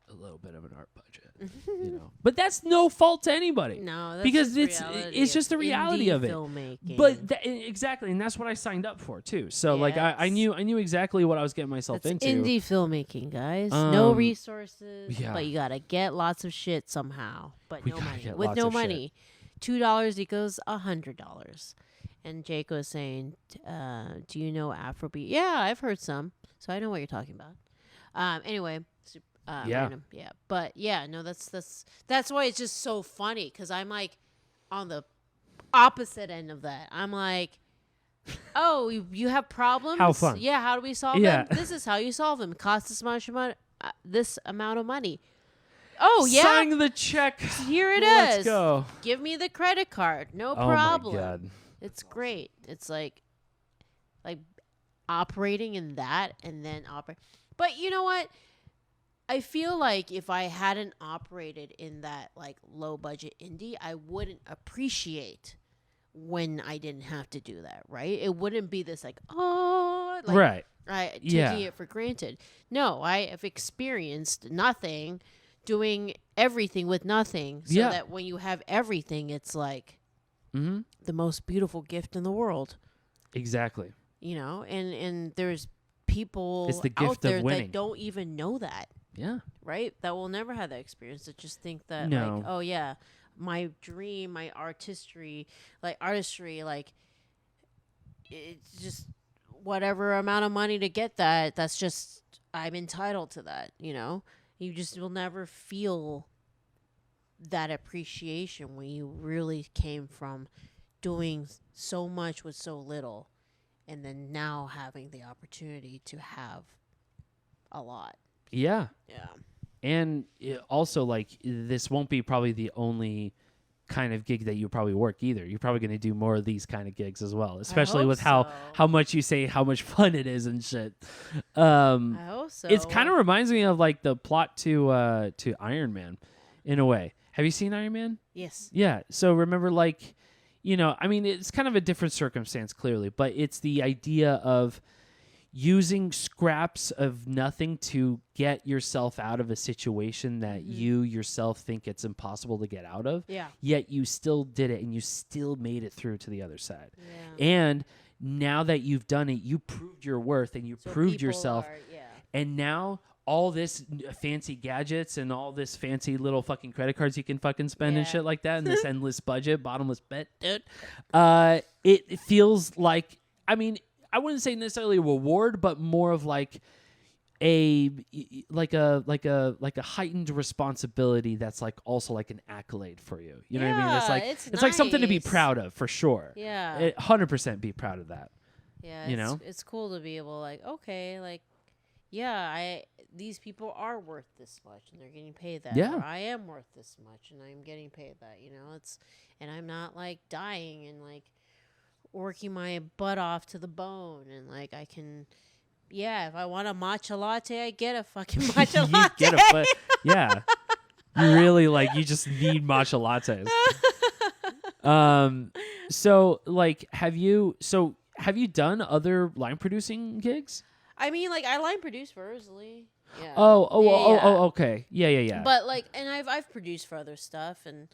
a little bit of an art budget, you know. But that's no fault to anybody. No, that's because just it's just the reality of it. Filmmaking. But exactly, and that's what I signed up for too. So like I knew exactly what I was getting myself into. Indie filmmaking, guys. No resources, yeah. but you gotta get lots of shit somehow. But We no gotta money. get With lots no of money, $2 equals $100. And Jake was saying, "Do you know Afrobeat?" Yeah, I've heard some, so I know what you're talking about. Anyway. Random. Yeah, but yeah, no, that's why it's just so funny, because I'm like on the opposite end of that. I'm like, oh, you have problems? How fun? Yeah, how do we solve them? This is how you solve them. It costs this amount of money. Oh yeah, sign the check. Here it is. Let's go. Give me the credit card. No problem. My God. It's great. It's like operating in that, and then operate. But you know what? I feel like if I hadn't operated in that like low budget indie, I wouldn't appreciate when I didn't have to do that, right? It wouldn't be this like, oh, like, right. Taking it for granted. No, I have experienced nothing doing everything with nothing, so Yeah. that when you have everything, it's like Mm-hmm. the most beautiful gift in the world. Exactly. You know, and there's people It's the out gift there of winning. that don't even know that, Yeah. right? That will never have that experience. That just think that No. like, oh yeah, my dream, my artistry, like it's just whatever amount of money to get that. That's just I'm entitled to that. You know, you just will never feel that appreciation when you really came from doing so much with so little, and then now having the opportunity to have a lot. Yeah. Yeah. And also, like, this won't be probably the only kind of gig that you probably work either. You're probably going to do more of these kind of gigs as well, especially hope with how so. much you say how much fun it is and shit. I hope so. It's kind of reminds me of like the plot to Iron Man, in a way. Have you seen Iron Man? Yes. Yeah. So remember, like, I mean, it's kind of a different circumstance, clearly, but it's the idea of using scraps of nothing to get yourself out of a situation that you yourself think it's impossible to get out of. Yeah. Yet you still did it and you still made it through to the other side. Yeah. And now that you've done it, you proved your worth and you So proved people yourself. yeah. And now all this fancy gadgets and all this fancy little fucking credit cards you can fucking spend and Yeah. shit like that, and this endless budget, bottomless pit, it feels like, I mean, I wouldn't say necessarily a reward, but more of like a heightened responsibility that's like also like an accolade for you. You know what I mean? It's like it's like something to be nice. proud of for sure. Yeah. 100% be proud of that. Yeah. You know? It's cool to be able like, okay, like, yeah, these people are worth this much and they're getting paid that. Yeah. Or I am worth this much and I'm getting paid that, you know? And I'm not like dying and like working my butt off to the bone, and like I can, if I want a matcha latte, I get a fucking matcha latte. Yeah. You really like, you just need matcha lattes. So like, have you done other line producing gigs? I mean, like I line produce for Erzulie. Yeah. Oh, okay. Yeah. But like, and I've produced for other stuff, and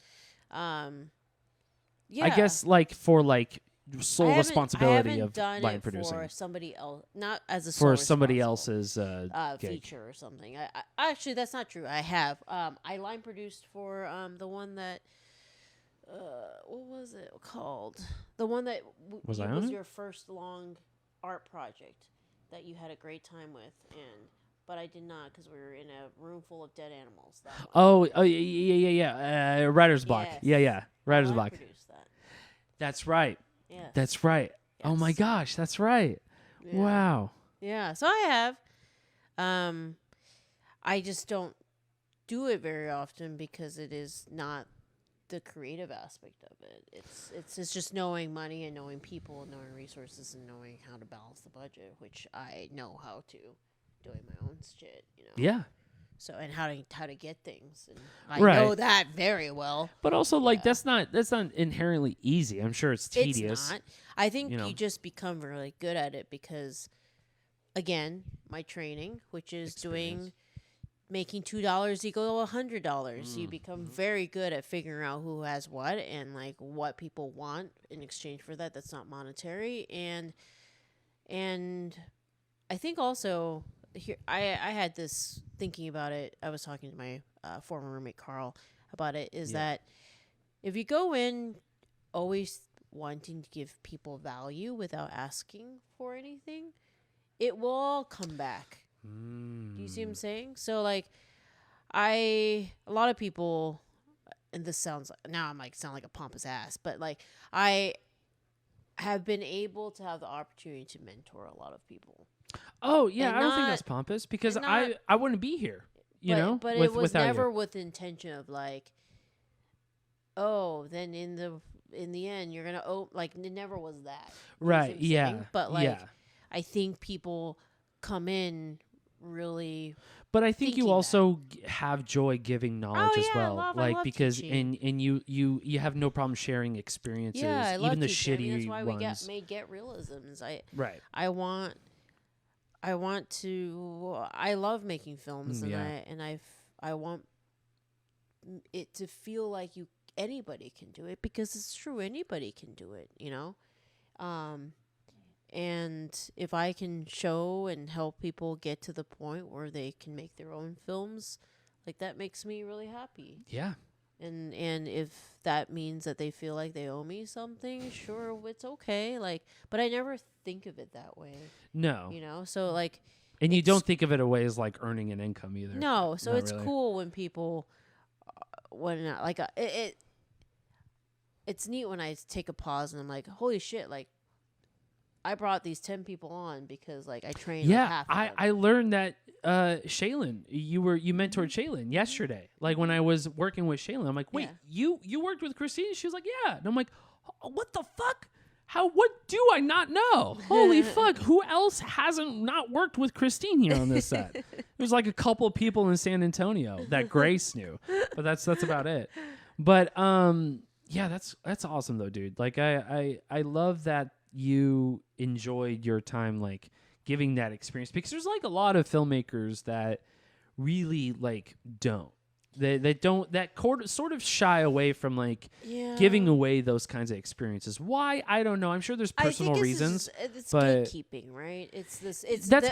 yeah. I guess like for like sole responsibility of done line it producing for somebody else, not as a for sole somebody responsible, else's gig. feature or something. I actually, that's not true. I have I line produced for the one that what was it called? The one that Was I it on was it? your first long art project that you had a great time with, but I did not because we were in a room full of dead animals. That one. Oh yeah. Writer's block. Yes. Yeah. Writer's I block. produced that. That's right. Yes. That's right. Oh my Yes. gosh, that's right. Yeah. Wow. Yeah, so I have. I just don't do it very often because it is not the creative aspect of it. It's just knowing money and knowing people and knowing resources and knowing how to balance the budget, which I know how to, doing my own shit, you know. Yeah. So and how to get things, and I Right. know that very well. But also like that's not inherently easy. I'm sure it's tedious. It's not. I think you know. you just become really good at it because, again, my training, which is Experience. making $2 equal $100. You become Mm-hmm. very good at figuring out who has what and like what people want in exchange for that. That's not monetary, and I think also here I had this thinking about it. I was talking to my former roommate Carl about it. Is that if you go in always wanting to give people value without asking for anything, it will all come back. Do you see what I'm saying? So like, a lot of people, and this sounds now I'm like sound like a pompous ass, but like I have been able to have the opportunity to mentor a lot of people. Oh yeah, And I don't think not- that's pompous because and not- I wouldn't be here. You know, but with, it was without never you. with the intention of like, oh, then in the end you're gonna like it never was that. You know what Right. I'm Yeah. saying? But like, yeah. I think people come in really. But I think you thinking also have joy giving knowledge as yeah, I well, love like because teaching. and you have no problem sharing experiences, Yeah, I love even the teaching. I mean, shitty that's why ones. we get realisms. Right. I want to. I love making films, Yeah. and I want it to feel like anybody can do it, because it's true, anybody can do it, and if I can show and help people get to the point where they can make their own films, like, that makes me really happy. Yeah. And if that means that they feel like they owe me something, sure, it's okay. Like, but I never think of it that way. No. So like, and you don't think of it a way as like earning an income either. No, so Not it's really. cool when people, it's neat when I take a pause and I'm like, holy shit, like, I brought these 10 people on because like I trained like half of them. I learned that Shayla, you mentored Shayla yesterday. Like when I was working with Shayla, I'm like, wait, you worked with Christine? She was like, yeah. And I'm like, what the fuck? What do I not know? Holy fuck. Who else hasn't not worked with Christine here on this set? There's like a couple of people in San Antonio that Grace knew, but that's about it. But yeah, that's awesome though, dude. Like I love that you enjoyed your time like giving that experience, because there's like a lot of filmmakers that really like don't sort of shy away from like giving away those kinds of experiences. Why? I don't know. I'm sure there's personal reasons. It's but gatekeeping, right?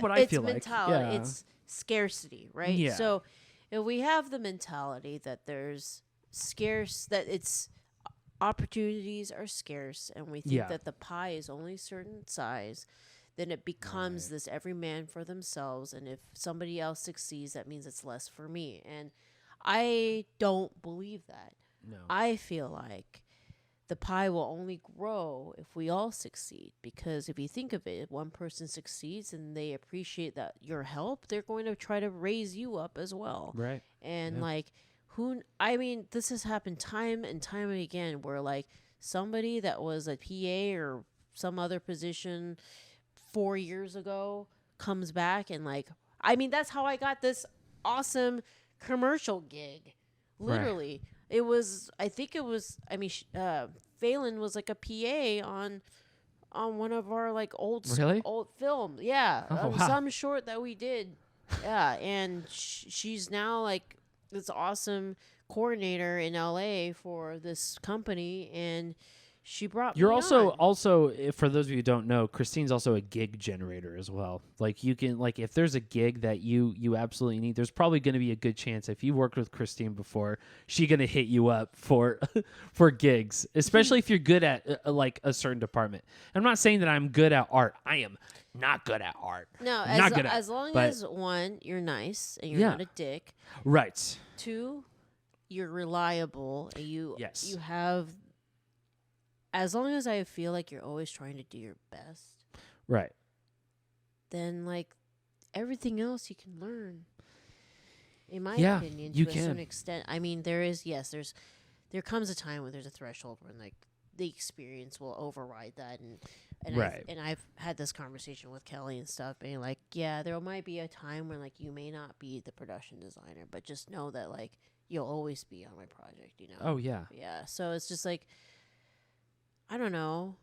What I feel like. Mentality. Yeah. It's scarcity, right? Yeah. So if we have the mentality that there's it's opportunities are scarce, and we think that the pie is only a certain size, then it becomes this every man for themselves, and if somebody else succeeds, that means it's less for me. And I don't believe that. No. I feel like the pie will only grow if we all succeed, because if you think of it, if one person succeeds and they appreciate that your help, they're going to try to raise you up as well. Right. And this has happened time and time again, where like somebody that was a PA or some other position 4 years ago comes back and that's how I got this awesome commercial gig. Literally. Right. Phelan was like a PA on one of our like old films. Yeah. Wow. Some short that we did. Yeah. And she's now like this awesome coordinator in LA for this company, and she brought You're me also on. For those of you who don't know, Christine's also a gig generator as well. Like you can if there's a gig that you absolutely need, there's probably going to be a good chance if you worked with Christine before, she's going to hit you up for gigs, especially if you're good at a certain department. I'm not saying that I'm good at art. I am not good at art. No, as long as one, you're nice and you're not a dick. Right. 2, you're reliable and you have. As long as I feel like you're always trying to do your best, right? Then everything else you can learn. In my opinion, to a certain extent. I mean, there comes a time when there's a threshold when the experience will override that, and right. I've had this conversation with Kelly and stuff, being there might be a time when you may not be the production designer, but just know that you'll always be on my project. Oh yeah. Yeah. So it's just I don't know.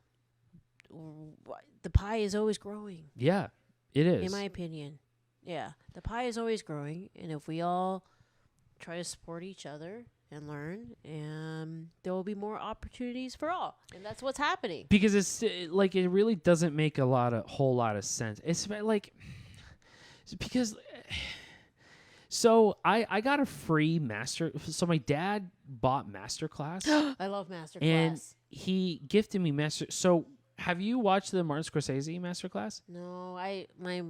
The pie is always growing. Yeah, it is. In my opinion. Yeah. The pie is always growing. And if we all try to support each other and learn, there will be more opportunities for all. And that's what's happening. Because it's it really doesn't make a whole lot of sense. It's because... So I got a free so my dad bought Masterclass. I love Masterclass. And he gifted me So have you watched the Martin Scorsese Masterclass? No, my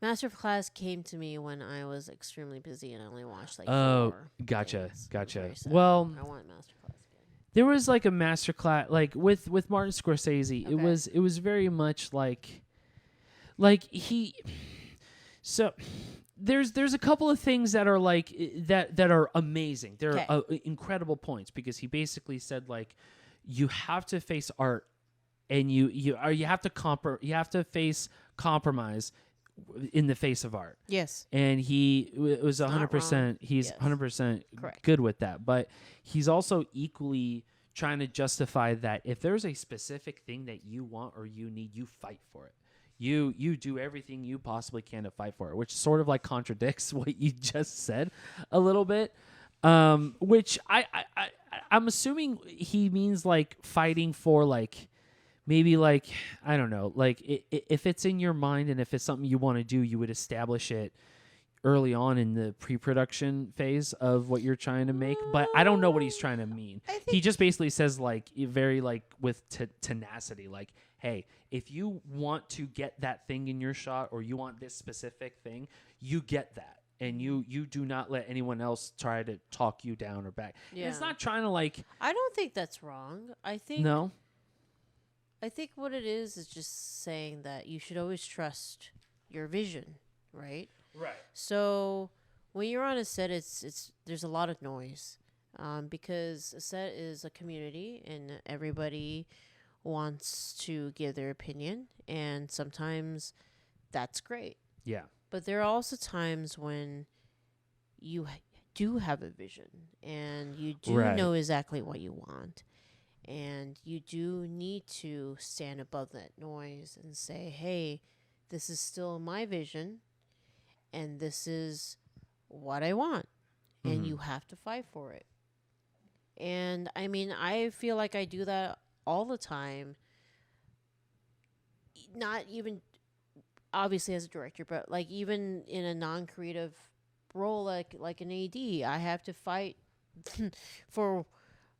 Masterclass came to me when I was extremely busy and I only watched 4 gotcha. things. Well, I want Masterclass again. There was a Masterclass with Martin Scorsese. Okay. It was very much he. So there's a couple of things that are that are amazing. They're incredible points, because he basically said you have to face art, and you have to face compromise in the face of art. Yes. And he was 100%. He's 100% good with that, but he's also equally trying to justify that if there's a specific thing that you want or you need, you fight for it. You do everything you possibly can to fight for it, which sort of contradicts what you just said a little bit. Which I'm assuming he means like fighting for like maybe like I don't know, like if it's in your mind and if it's something you want to do, you would establish it early on in the pre-production phase of what you're trying to make. But I don't know what he's trying to mean. He just basically says like very like with tenacity, like, hey, if you want to get that thing in your shot or you want this specific thing, you get that. And you do not let anyone else try to talk you down or back. Yeah. And it's not trying to like. I don't think that's wrong. I think No. I think what it is just saying that you should always trust your vision, right? Right. So when you're on a set, it's there's a lot of noise, because a set is a community and everybody wants to give their opinion, and sometimes that's great. Yeah. But there are also times when you do have a vision and you do Right. know exactly what you want. And you do need to stand above that noise and say, hey, this is still my vision and this is what I want. And Mhm. you have to fight for it. And I mean, I feel like I do that all the time. Not even obviously as a director, but like even in a non-creative role like an AD, I have to fight for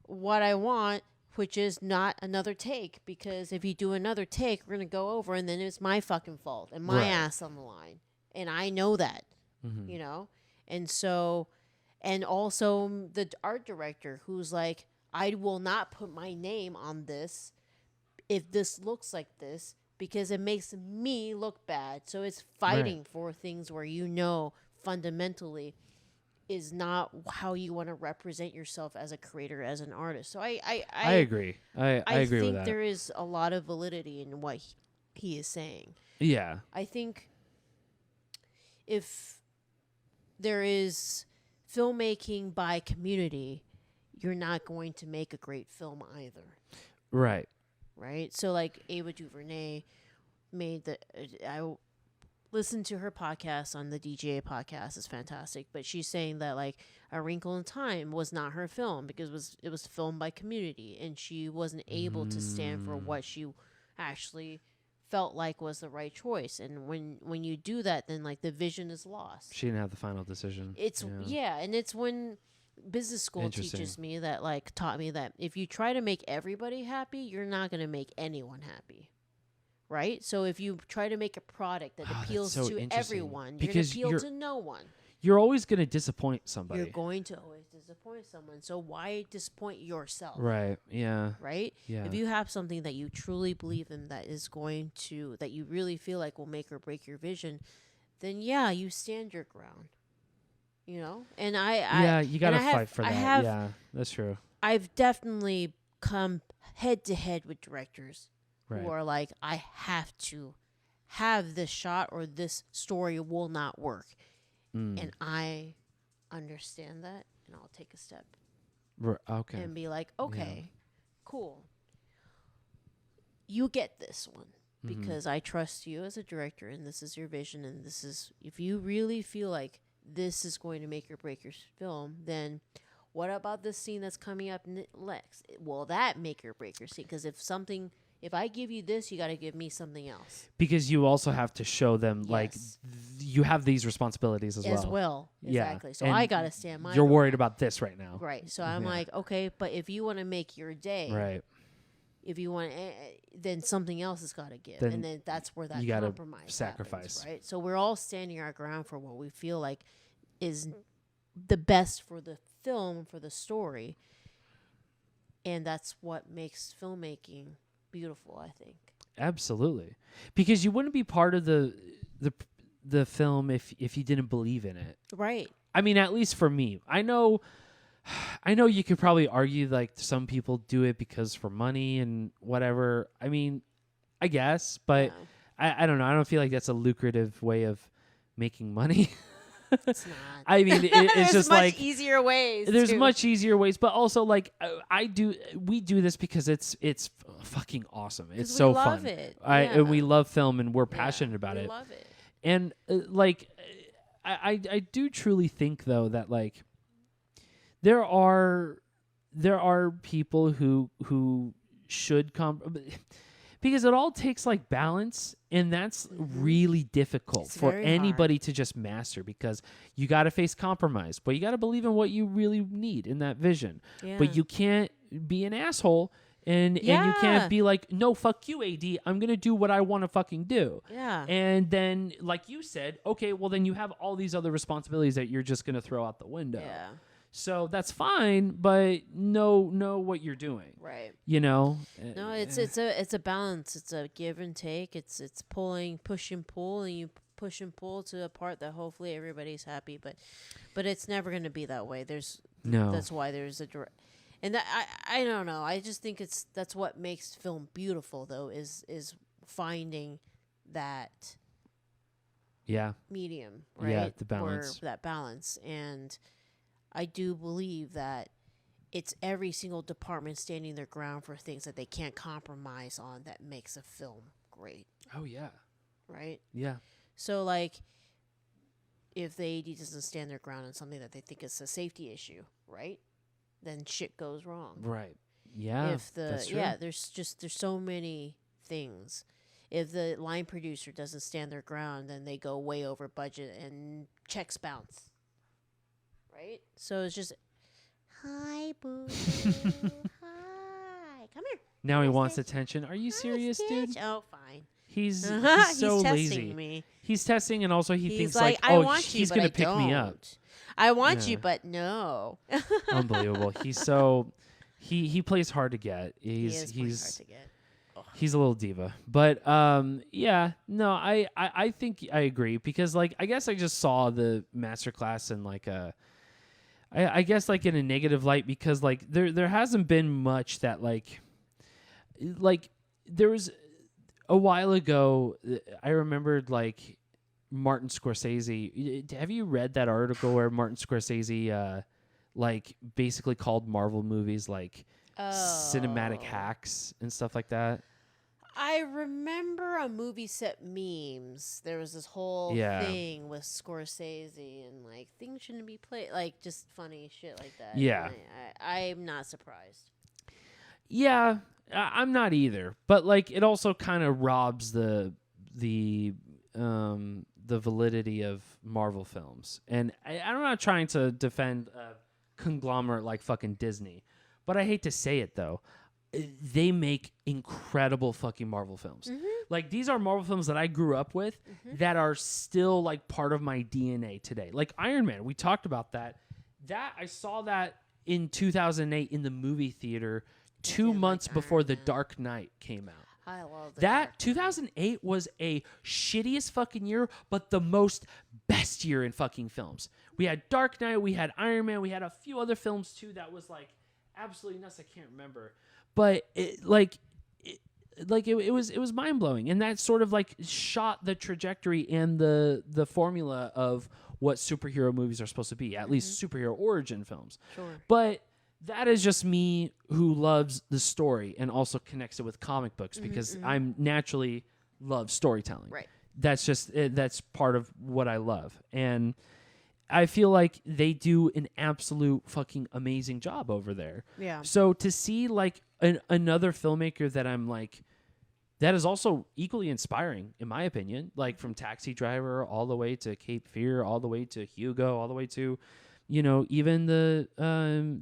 what I want, which is not another take, because if you do another take, we're going to go over and then it's my fucking fault and my Right. ass on the line. And I know that, Mhm. you know? And so, and also the art director who's like, I will not put my name on this if this looks like this because it makes me look bad. So it's fighting for things where you know fundamentally is not how you want to represent yourself as a creator, as an artist. So I agree. I agree with think that. there is a lot of validity in what he is saying. Yeah. I think if there is filmmaking by community, you're not going to make a great film either. Right. Right? So like Ava DuVernay made the I listened to her podcast on the DGA podcast. It's fantastic, but she's saying that like A Wrinkle in Time was not her film because it was filmed by community and she wasn't able to stand for what she actually felt like was the right choice. And when you do that, then like the vision is lost. She didn't have the final decision. It's and it's when business school Interesting. teaches me that like taught me that if you try to make everybody happy, you're not going to make anyone happy. Right? So if you try to make a product that appeals so to interesting. everyone, Because you're going to appeal to no one. You're always going to disappoint somebody. You're going to always disappoint someone. So why disappoint yourself? Right. Yeah. Right? Yeah. If you have something that you truly believe in that is going to, that you really feel like will make or break your vision, then yeah, you stand your ground. You know? And you got to fight for that. Yeah, that's true. I've definitely come head to head with directors Right. who are like, I have to have this shot or this story will not work. And I understand that, and I'll take a step Okay. and be like, okay, cool. You get this one because I trust you as a director, and this is your vision, and this is, if you really feel like this is going to make or break your film, then what about this scene that's coming up next? Will that make or break your scene? Because if I give you this, you got to give me something else. Because you also have to show them like Yes. you have these responsibilities as well. Exactly. So And I got to stand my You're ground. worried about this right now. Right. So I'm like, okay, but if you want to make your day, Right. if you want, then something else has got to give, Then and then that's where that you gotta compromise sacrifice. happens, right? So we're all standing our ground for what we feel like is the best for the film, for the story, and that's what makes filmmaking beautiful, I think. Absolutely. Because you wouldn't be part of the film if you didn't believe in it. Right. I mean, at least for me. I know you could probably argue like some people do it because for money and whatever. I mean, I guess, but I don't know. I don't feel like that's a lucrative way of making money. It's not. I mean, it's just much like easier ways. there's to- much easier ways, but also like we do this because it's fucking awesome. It's 'Cause so we love fun. it. And we Yeah. love film and we're Yeah, passionate about we it. love it. And like I do truly think though that like there are people who should because it all takes like balance, and that's really difficult It's for very anybody to just master, because you got to face compromise, but you got to believe in what you really need in that vision. Yeah. But you can't be an asshole, and you Yeah. can't be like, no, fuck you, AD, I'm gonna do what I want to fucking do. Yeah. And then, like you said, okay, well then you have all these other responsibilities that you're just gonna throw out the window. Yeah. So that's fine, but know what you're doing. Right. You know? No, it's a balance. It's a give and take. It's pulling, push and pull, and you push and pull to a part that hopefully everybody's happy. But it's never going to be that way. No. That's why there's a direct. And that, I don't know. I just think that's what makes film beautiful, though, is finding that Yeah. medium, right? Yeah, the balance. Or that balance. And I do believe that it's every single department standing their ground for things that they can't compromise on that makes a film great, Oh yeah. right? Yeah. So, like, if the AD doesn't stand their ground on something that they think is a safety issue, right? Then shit goes wrong. Right. Yeah. If that's true. there's so many things. If the line producer doesn't stand their ground, then they go way over budget and checks bounce. Right? So it's just, hi, boo. Hi. Come here. Now he Hi, wants Stitch. attention. Are you Hi, serious, dude? Stitch. Oh, fine. He's so He's testing lazy. me. He's testing, and also he He's thinks like, like, I oh, want you, he's but gonna I pick me up. don't. I want Yeah. you, but no. Unbelievable. He's so he plays hard to get. He is pretty hard to get. He's a little diva. But yeah, no, I think I agree, because like I guess I just saw the masterclass in like I guess like in a negative light, because like there hasn't been much that like there was a while ago. I remembered like Martin Scorsese. Have you read that article where Martin Scorsese like basically called Marvel movies like cinematic hacks and stuff like that? I remember on movie set memes, there was this whole thing with Scorsese and like things shouldn't be played, like just funny shit like that. Yeah. I'm not surprised. Yeah, I'm not either. But like it also kind of robs the validity of Marvel films. And I'm not trying to defend a conglomerate like fucking Disney, but I hate to say it though. They make incredible fucking Marvel films. Mm-hmm. Like these are Marvel films that I grew up with that are still like part of my DNA today. Like Iron Man, we talked about that. That I saw that in 2008 in the movie theater 2 months before The Dark Knight came out. I love That 2008 was a shittiest fucking year, but the most best year in fucking films. We had Dark Knight, we had Iron Man, we had a few other films too that was like absolutely nuts. I can't remember. But it was mind blowing, and that sort of like shot the trajectory and the formula of what superhero movies are supposed to be, at least superhero origin films. Sure. But that is just me who loves the story and also connects it with comic books, because I'm naturally love storytelling. Right. That's just that's part of what I love, and I feel like they do an absolute fucking amazing job over there. Yeah. So to see like another filmmaker that I'm like, that is also equally inspiring, in my opinion, like from Taxi Driver all the way to Cape Fear, all the way to Hugo, all the way to, you know, even the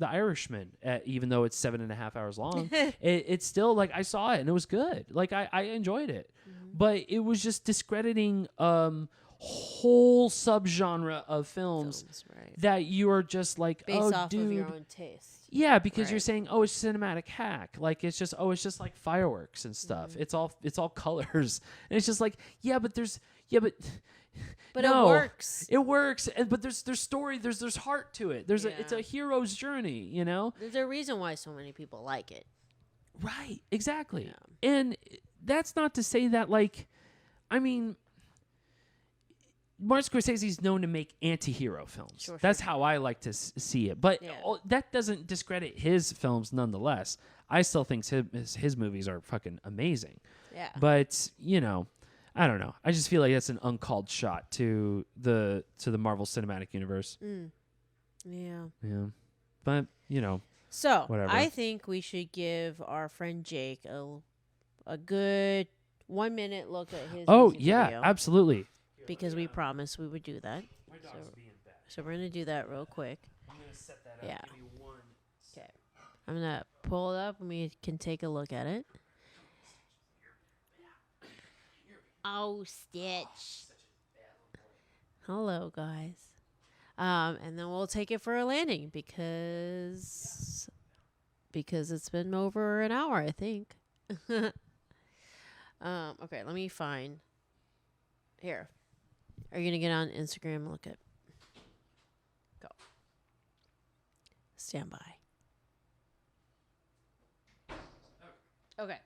Irishman, even though it's 7.5 hours long, it's still like I saw it and it was good. Like I enjoyed it, but it was just discrediting whole subgenre of films right. that you are just like, Based oh, off dude. of your own taste. Yeah, because you're Right. saying, oh, it's cinematic hack. Like it's just like fireworks and stuff. It's all colors, and it's just like, but no, it works. It works, but there's story, there's heart to it. It's a hero's journey, you know. There's a reason why so many people like it. Right, exactly. Yeah. And that's not to say that, like, I mean, Martin Scorsese's known to make anti-hero films. Sure, That's how I like to see it. But that doesn't discredit his films nonetheless. I still think his movies are fucking amazing. Yeah. But, you know, I don't know. I just feel like that's an uncalled shot to the Marvel Cinematic Universe. Yeah. Yeah. But, So whatever. I think we should give our friend Jake a good 1 minute look at his music video. Absolutely. Because we promised we would do that. My dog's being bad. So we're going to do that real quick. I'm going to set that up. Yeah. Give me one. Okay. I'm going to pull it up and we can take a look at it. Oh, Stitch. Hello, guys. And then we'll take it for a landing because it's been over an hour, I think. Okay, let me find. Here. Are you going to get on Instagram and look at? Go. Stand by. Okay.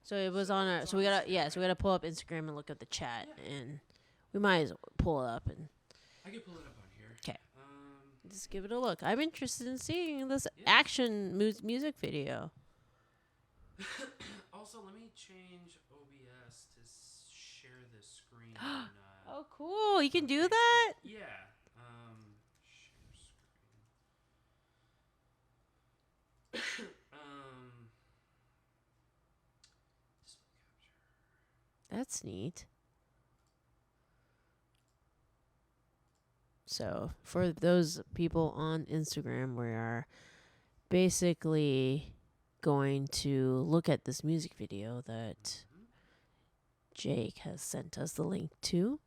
So it was on our, so we gotta pull up Instagram and look at the chat, and we might as well pull it up and I can pull it up on here. Okay. Just give it a look. I'm interested in seeing this action music video. Also, let me change OBS to share the screen. On, Oh, cool! You can do that. yeah. Share screen. That's neat. So, for those people on Instagram, we are basically going to look at this music video that Jake has sent us the link to.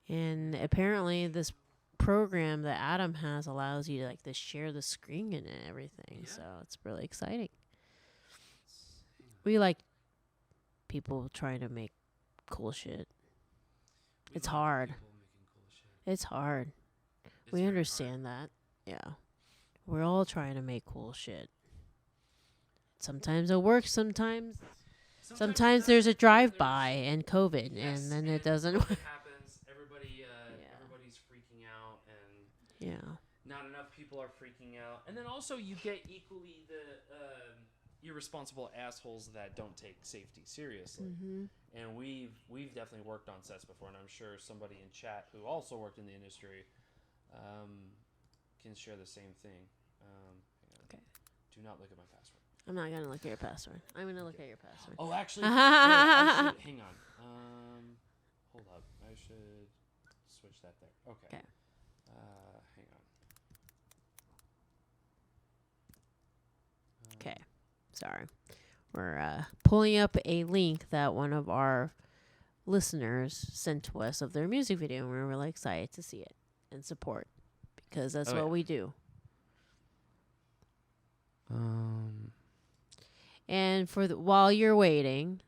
And apparently this program that Adam has allows you to share the screen and everything. Yeah. So, it's really exciting. We like people trying to make cool shit. It's hard. It's hard. We understand that. Yeah. We're all trying to make cool shit. Sometimes it works, sometimes there's a drive-by and COVID, and then it doesn't work. Happens. Everybody's freaking out, and not enough people are freaking out. And then also you get equally the irresponsible assholes that don't take safety seriously. Mm-hmm. And we've definitely worked on sets before, and I'm sure somebody in chat who also worked in the industry can share the same thing. Okay. Do not look at my password. I'm not gonna look at your password. I'm gonna look at your password. Oh, actually, hang on. Hold up. I should switch that there. Okay. Hang on. Okay. Sorry. We're pulling up a link that one of our listeners sent to us of their music video, and we were really excited to see it and support because that's what we do. And while you're waiting,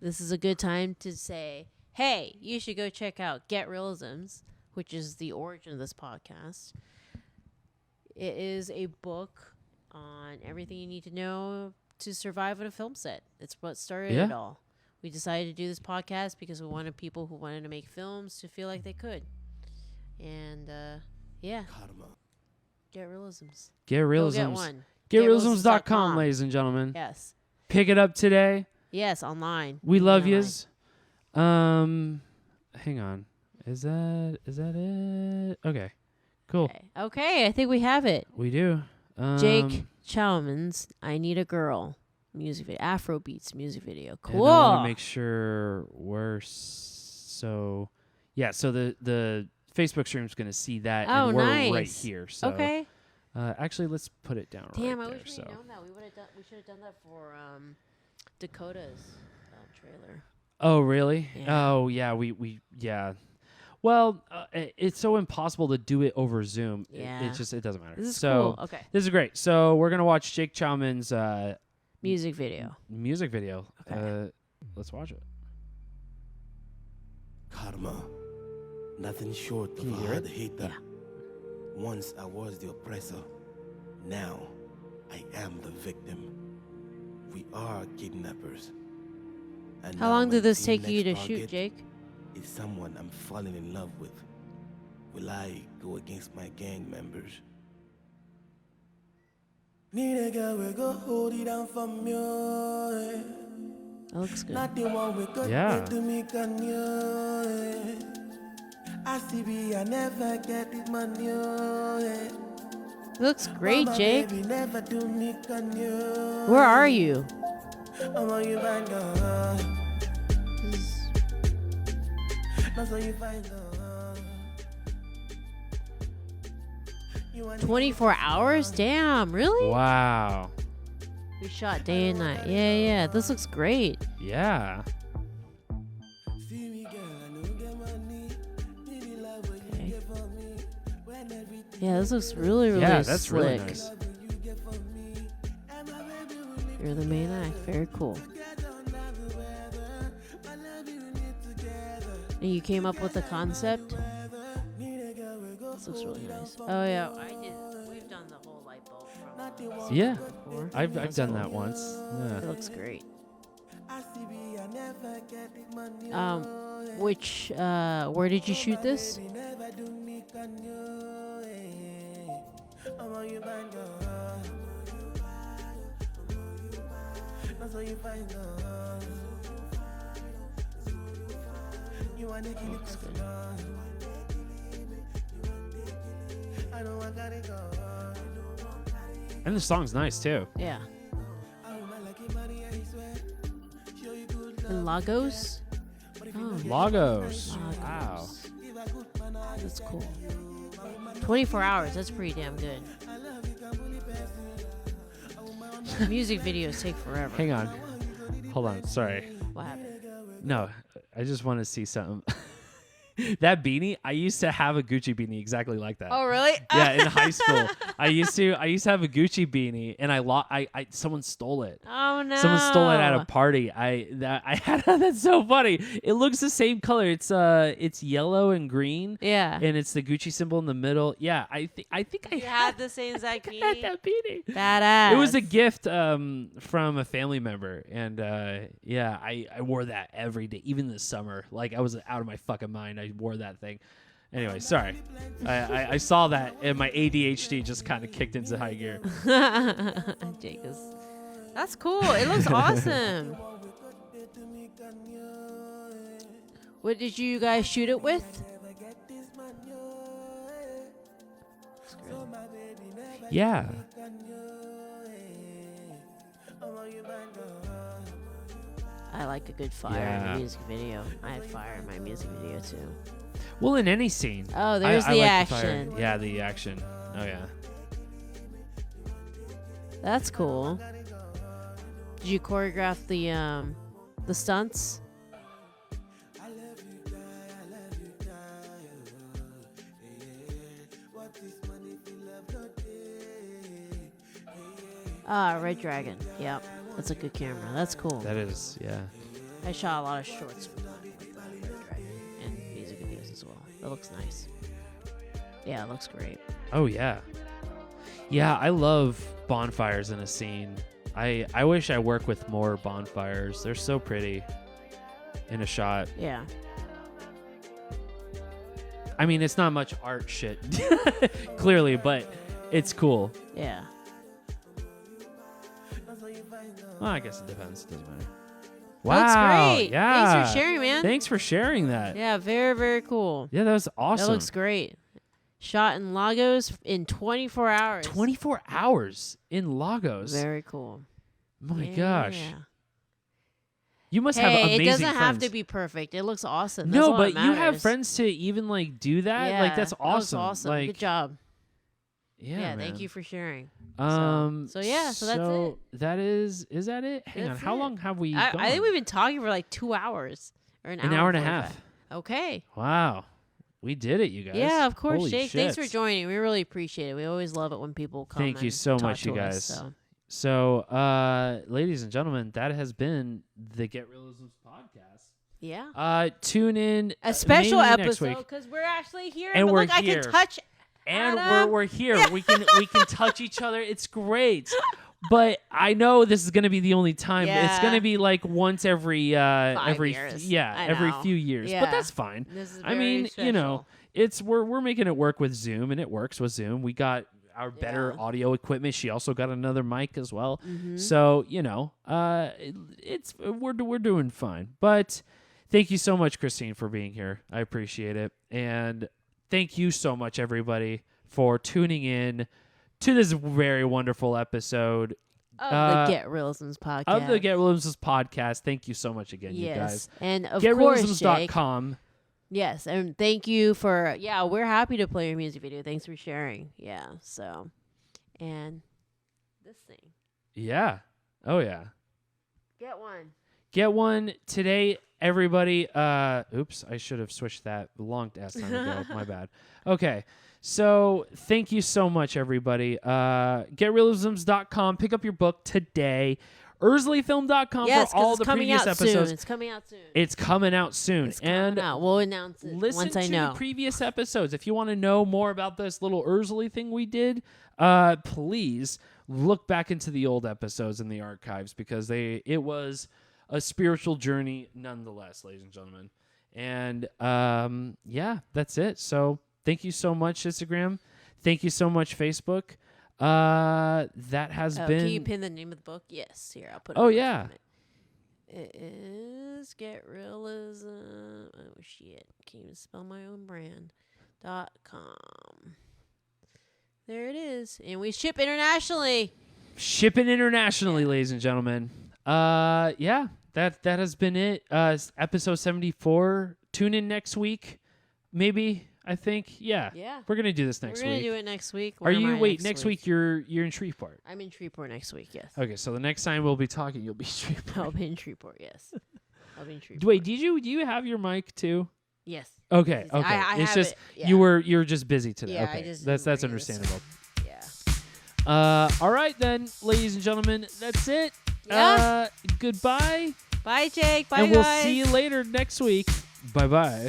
this is a good time to say, hey, you should go check out Get Reelisms, which is the origin of this podcast. It is a book on everything you need to know to survive on a film set. It's what started it all. We decided to do this podcast because we wanted people who wanted to make films to feel like they could. And, Get Reelisms. Get Reelisms. Go get one. GetReelisms.com, ladies and gentlemen. Yes. Pick it up today. Yes, online. We love yous. Hang on. Is that it? Okay. Cool. Okay, I think we have it. We do. Jake Chowman's I Need a Girl music video. Afrobeats music video. Cool. And I want to make sure we're so the Facebook stream is going to see that, and we're right here. So okay. Actually, let's put it down. Damn, right I there, wish we'd known that. We should have done that for Dakota's trailer. Oh, really? Yeah. Oh, yeah. We Well, it's so impossible to do it over Zoom. Yeah. It doesn't matter. This is cool. Okay. This is great. So we're gonna watch Jake Chowman's music video. Okay. Let's watch it. Karma, nothing short of a hard hater. Yeah. Once I was the oppressor. Now I am the victim. We are kidnappers. And How long did this take you to shoot, Jake? Is someone I'm falling in love with. Will I go against my gang members? Need a girl we go hold it down for me. That looks good. Not the one we got to me can you. I see me, I never get it money. Looks great, Mama, Jake. baby, never do me can you. Where are you? Mama, you find love. That's how you find love. You want 24 hours? Damn, really? Wow. We shot day and night. Yeah. This looks great. Yeah. see me, girl, I know get money. Need the love what you get for me. When everything Yeah, this looks really Yeah, that's slick. really nice. you get for me. And my baby will live You're the main act. Very cool. together under the weather. My love you need together. And you came up with the concept? Need a girl, we go This looks really nice. Oh yeah, we've done the whole light bulb from Yeah. before. I've done that once. It Yeah. looks great. I see me, I never get the money. Where did you shoot this? You never do me can you. I'm on you find love. That's how you find love. You want to kill Looks it, good. I know I gotta go. And the song's nice too. Yeah. I don't mind like money, I swear. Show you good love. In Lagos? Oh, Lagos. Wow. Give a good man, I that's cool. 24 hours. That's pretty damn good. love you, can bully person. Music videos take forever. Hang on. Hold on. Sorry. What happened? No, I just want to see something. That beanie, I used to have a Gucci beanie exactly like that. Oh, really? Yeah, in high school, I used to have a Gucci beanie, and someone stole it. Oh no! Someone stole it at a party. I had that's so funny. It looks the same color. It's yellow and green. Yeah. And it's the Gucci symbol in the middle. Yeah, I think I You had the same exact had beanie. that beanie. Badass. It was a gift from a family member, and yeah, I wore that every day, even this summer. Like I was out of my fucking mind. I wore that thing. Anyway, sorry. I saw that, and my ADHD just kind of kicked into high gear. Jake is. That's cool. It looks awesome. What did you guys shoot it with? Yeah. I like a good fire in Yeah. a music video. I had fire in my music video too. Well, in any scene. Oh, there's I the like fire. action. Yeah, the action. Oh yeah. That's cool. Did you choreograph the stunts? Red Dragon. Yep. That's a good camera. That's cool. That is, yeah. I shot a lot of shorts with Red Dragon and music videos as well. It looks nice. Yeah, it looks great. Oh yeah. Yeah, I love bonfires in a scene. I wish I worked with more bonfires. They're so pretty in a shot. Yeah. I mean, it's not much art shit, clearly, but it's cool. Yeah. Well, I guess it depends. It doesn't matter. That's Wow. great. Yeah. Thanks for sharing, man. Thanks for sharing that. Yeah, very, very cool. Yeah, that was awesome. That looks great. Shot in Lagos in 24 hours. 24 hours in Lagos. Very cool. My Yeah. gosh. You must have Hey, amazing it doesn't friends. have to be perfect. It looks awesome. That's No, all but that you have matters. friends to even like do that. Yeah, Like that's that was awesome. awesome. Like, Good job. Yeah, Yeah, man. thank you for sharing. So yeah, so that's it. That is that it? Hang on. That's How it. long have we gone? I think we've been talking for like 2 hours or an hour and a 45. half. Okay. Wow. We did it, you guys. Yeah, of course, Holy Jake. Thanks for shit. joining. We really appreciate it. We always love it when people come. Thank you and so talk much, you to us, guys. so. So, ladies and gentlemen, that has been the Get Reelisms podcast. Yeah. Tune in A special maybe next episode week. because we're actually here. And but we're look, I here. can touch. And Adam. we're here. We can touch each other. It's great. But I know this is gonna be the only time. It's Yeah. gonna be like once every 5 years. I every know. few years. But Yeah. that's fine. This is I mean, very you know, special. it's we're making it work with Zoom, and it works with Zoom. We got our better Yeah. audio equipment. She also got another mic as well. Mhm. So you know, we're doing fine. But thank you so much, Christine, for being here. I appreciate it, and thank you so much, everybody, for tuning in to this very wonderful episode Of the Get Reelisms podcast. of the Get Reelisms podcast. Thank you so much again, you Yes. guys. And of course, Jake. GetReelisms.com. Yes. And thank you for, we're happy to play your music video. Thanks for sharing. Yeah. So, and this thing. Yeah. Oh, yeah. Get one. Get one today, everybody. Oops, I should have switched that a long ass time ago. My bad. Okay. So thank you so much, everybody. GetReelisms.com. Pick up your book today. ErzuliFilm.com Yes, for all 'cause the it's coming previous out episodes. soon. It's coming out soon. It's coming out soon. It's coming out. We'll announce it Listen once I to know. the previous episodes. If you want to know more about this little Erzulie thing we did, please look back into the old episodes in the archives because it was a spiritual journey nonetheless, ladies and gentlemen. And that's it. So thank you so much, Instagram. Thank you so much, Facebook. That has been. Can you pin the name of the book? Yes. Here, I'll put it. Oh, in the yeah. comment. It is Get Realism. Oh shit! Can't even spell my own brand. .com. There it is, and we ship internationally. Shipping internationally, ladies and gentlemen. That has been it. Episode 74. Tune in next week, maybe. I think. Yeah. We're gonna do this next We're gonna week. do it next week. Are you? Wait, next week you're in Shreveport. I'm in Shreveport next week. Yes. Okay, so the next time we'll be talking, you'll be in Shreveport. I'll be in Shreveport. Yes. I'll be in Shreveport. Wait, do you have your mic too? Yes. Okay. I It's have just it, yeah. you're just busy today. Yeah, I okay, just that's didn't bring this. understandable. Yeah. All right then, ladies and gentlemen, that's it. Yeah. Goodbye. Bye, Jake. Bye, and we'll guys. see you later next week. Bye-bye.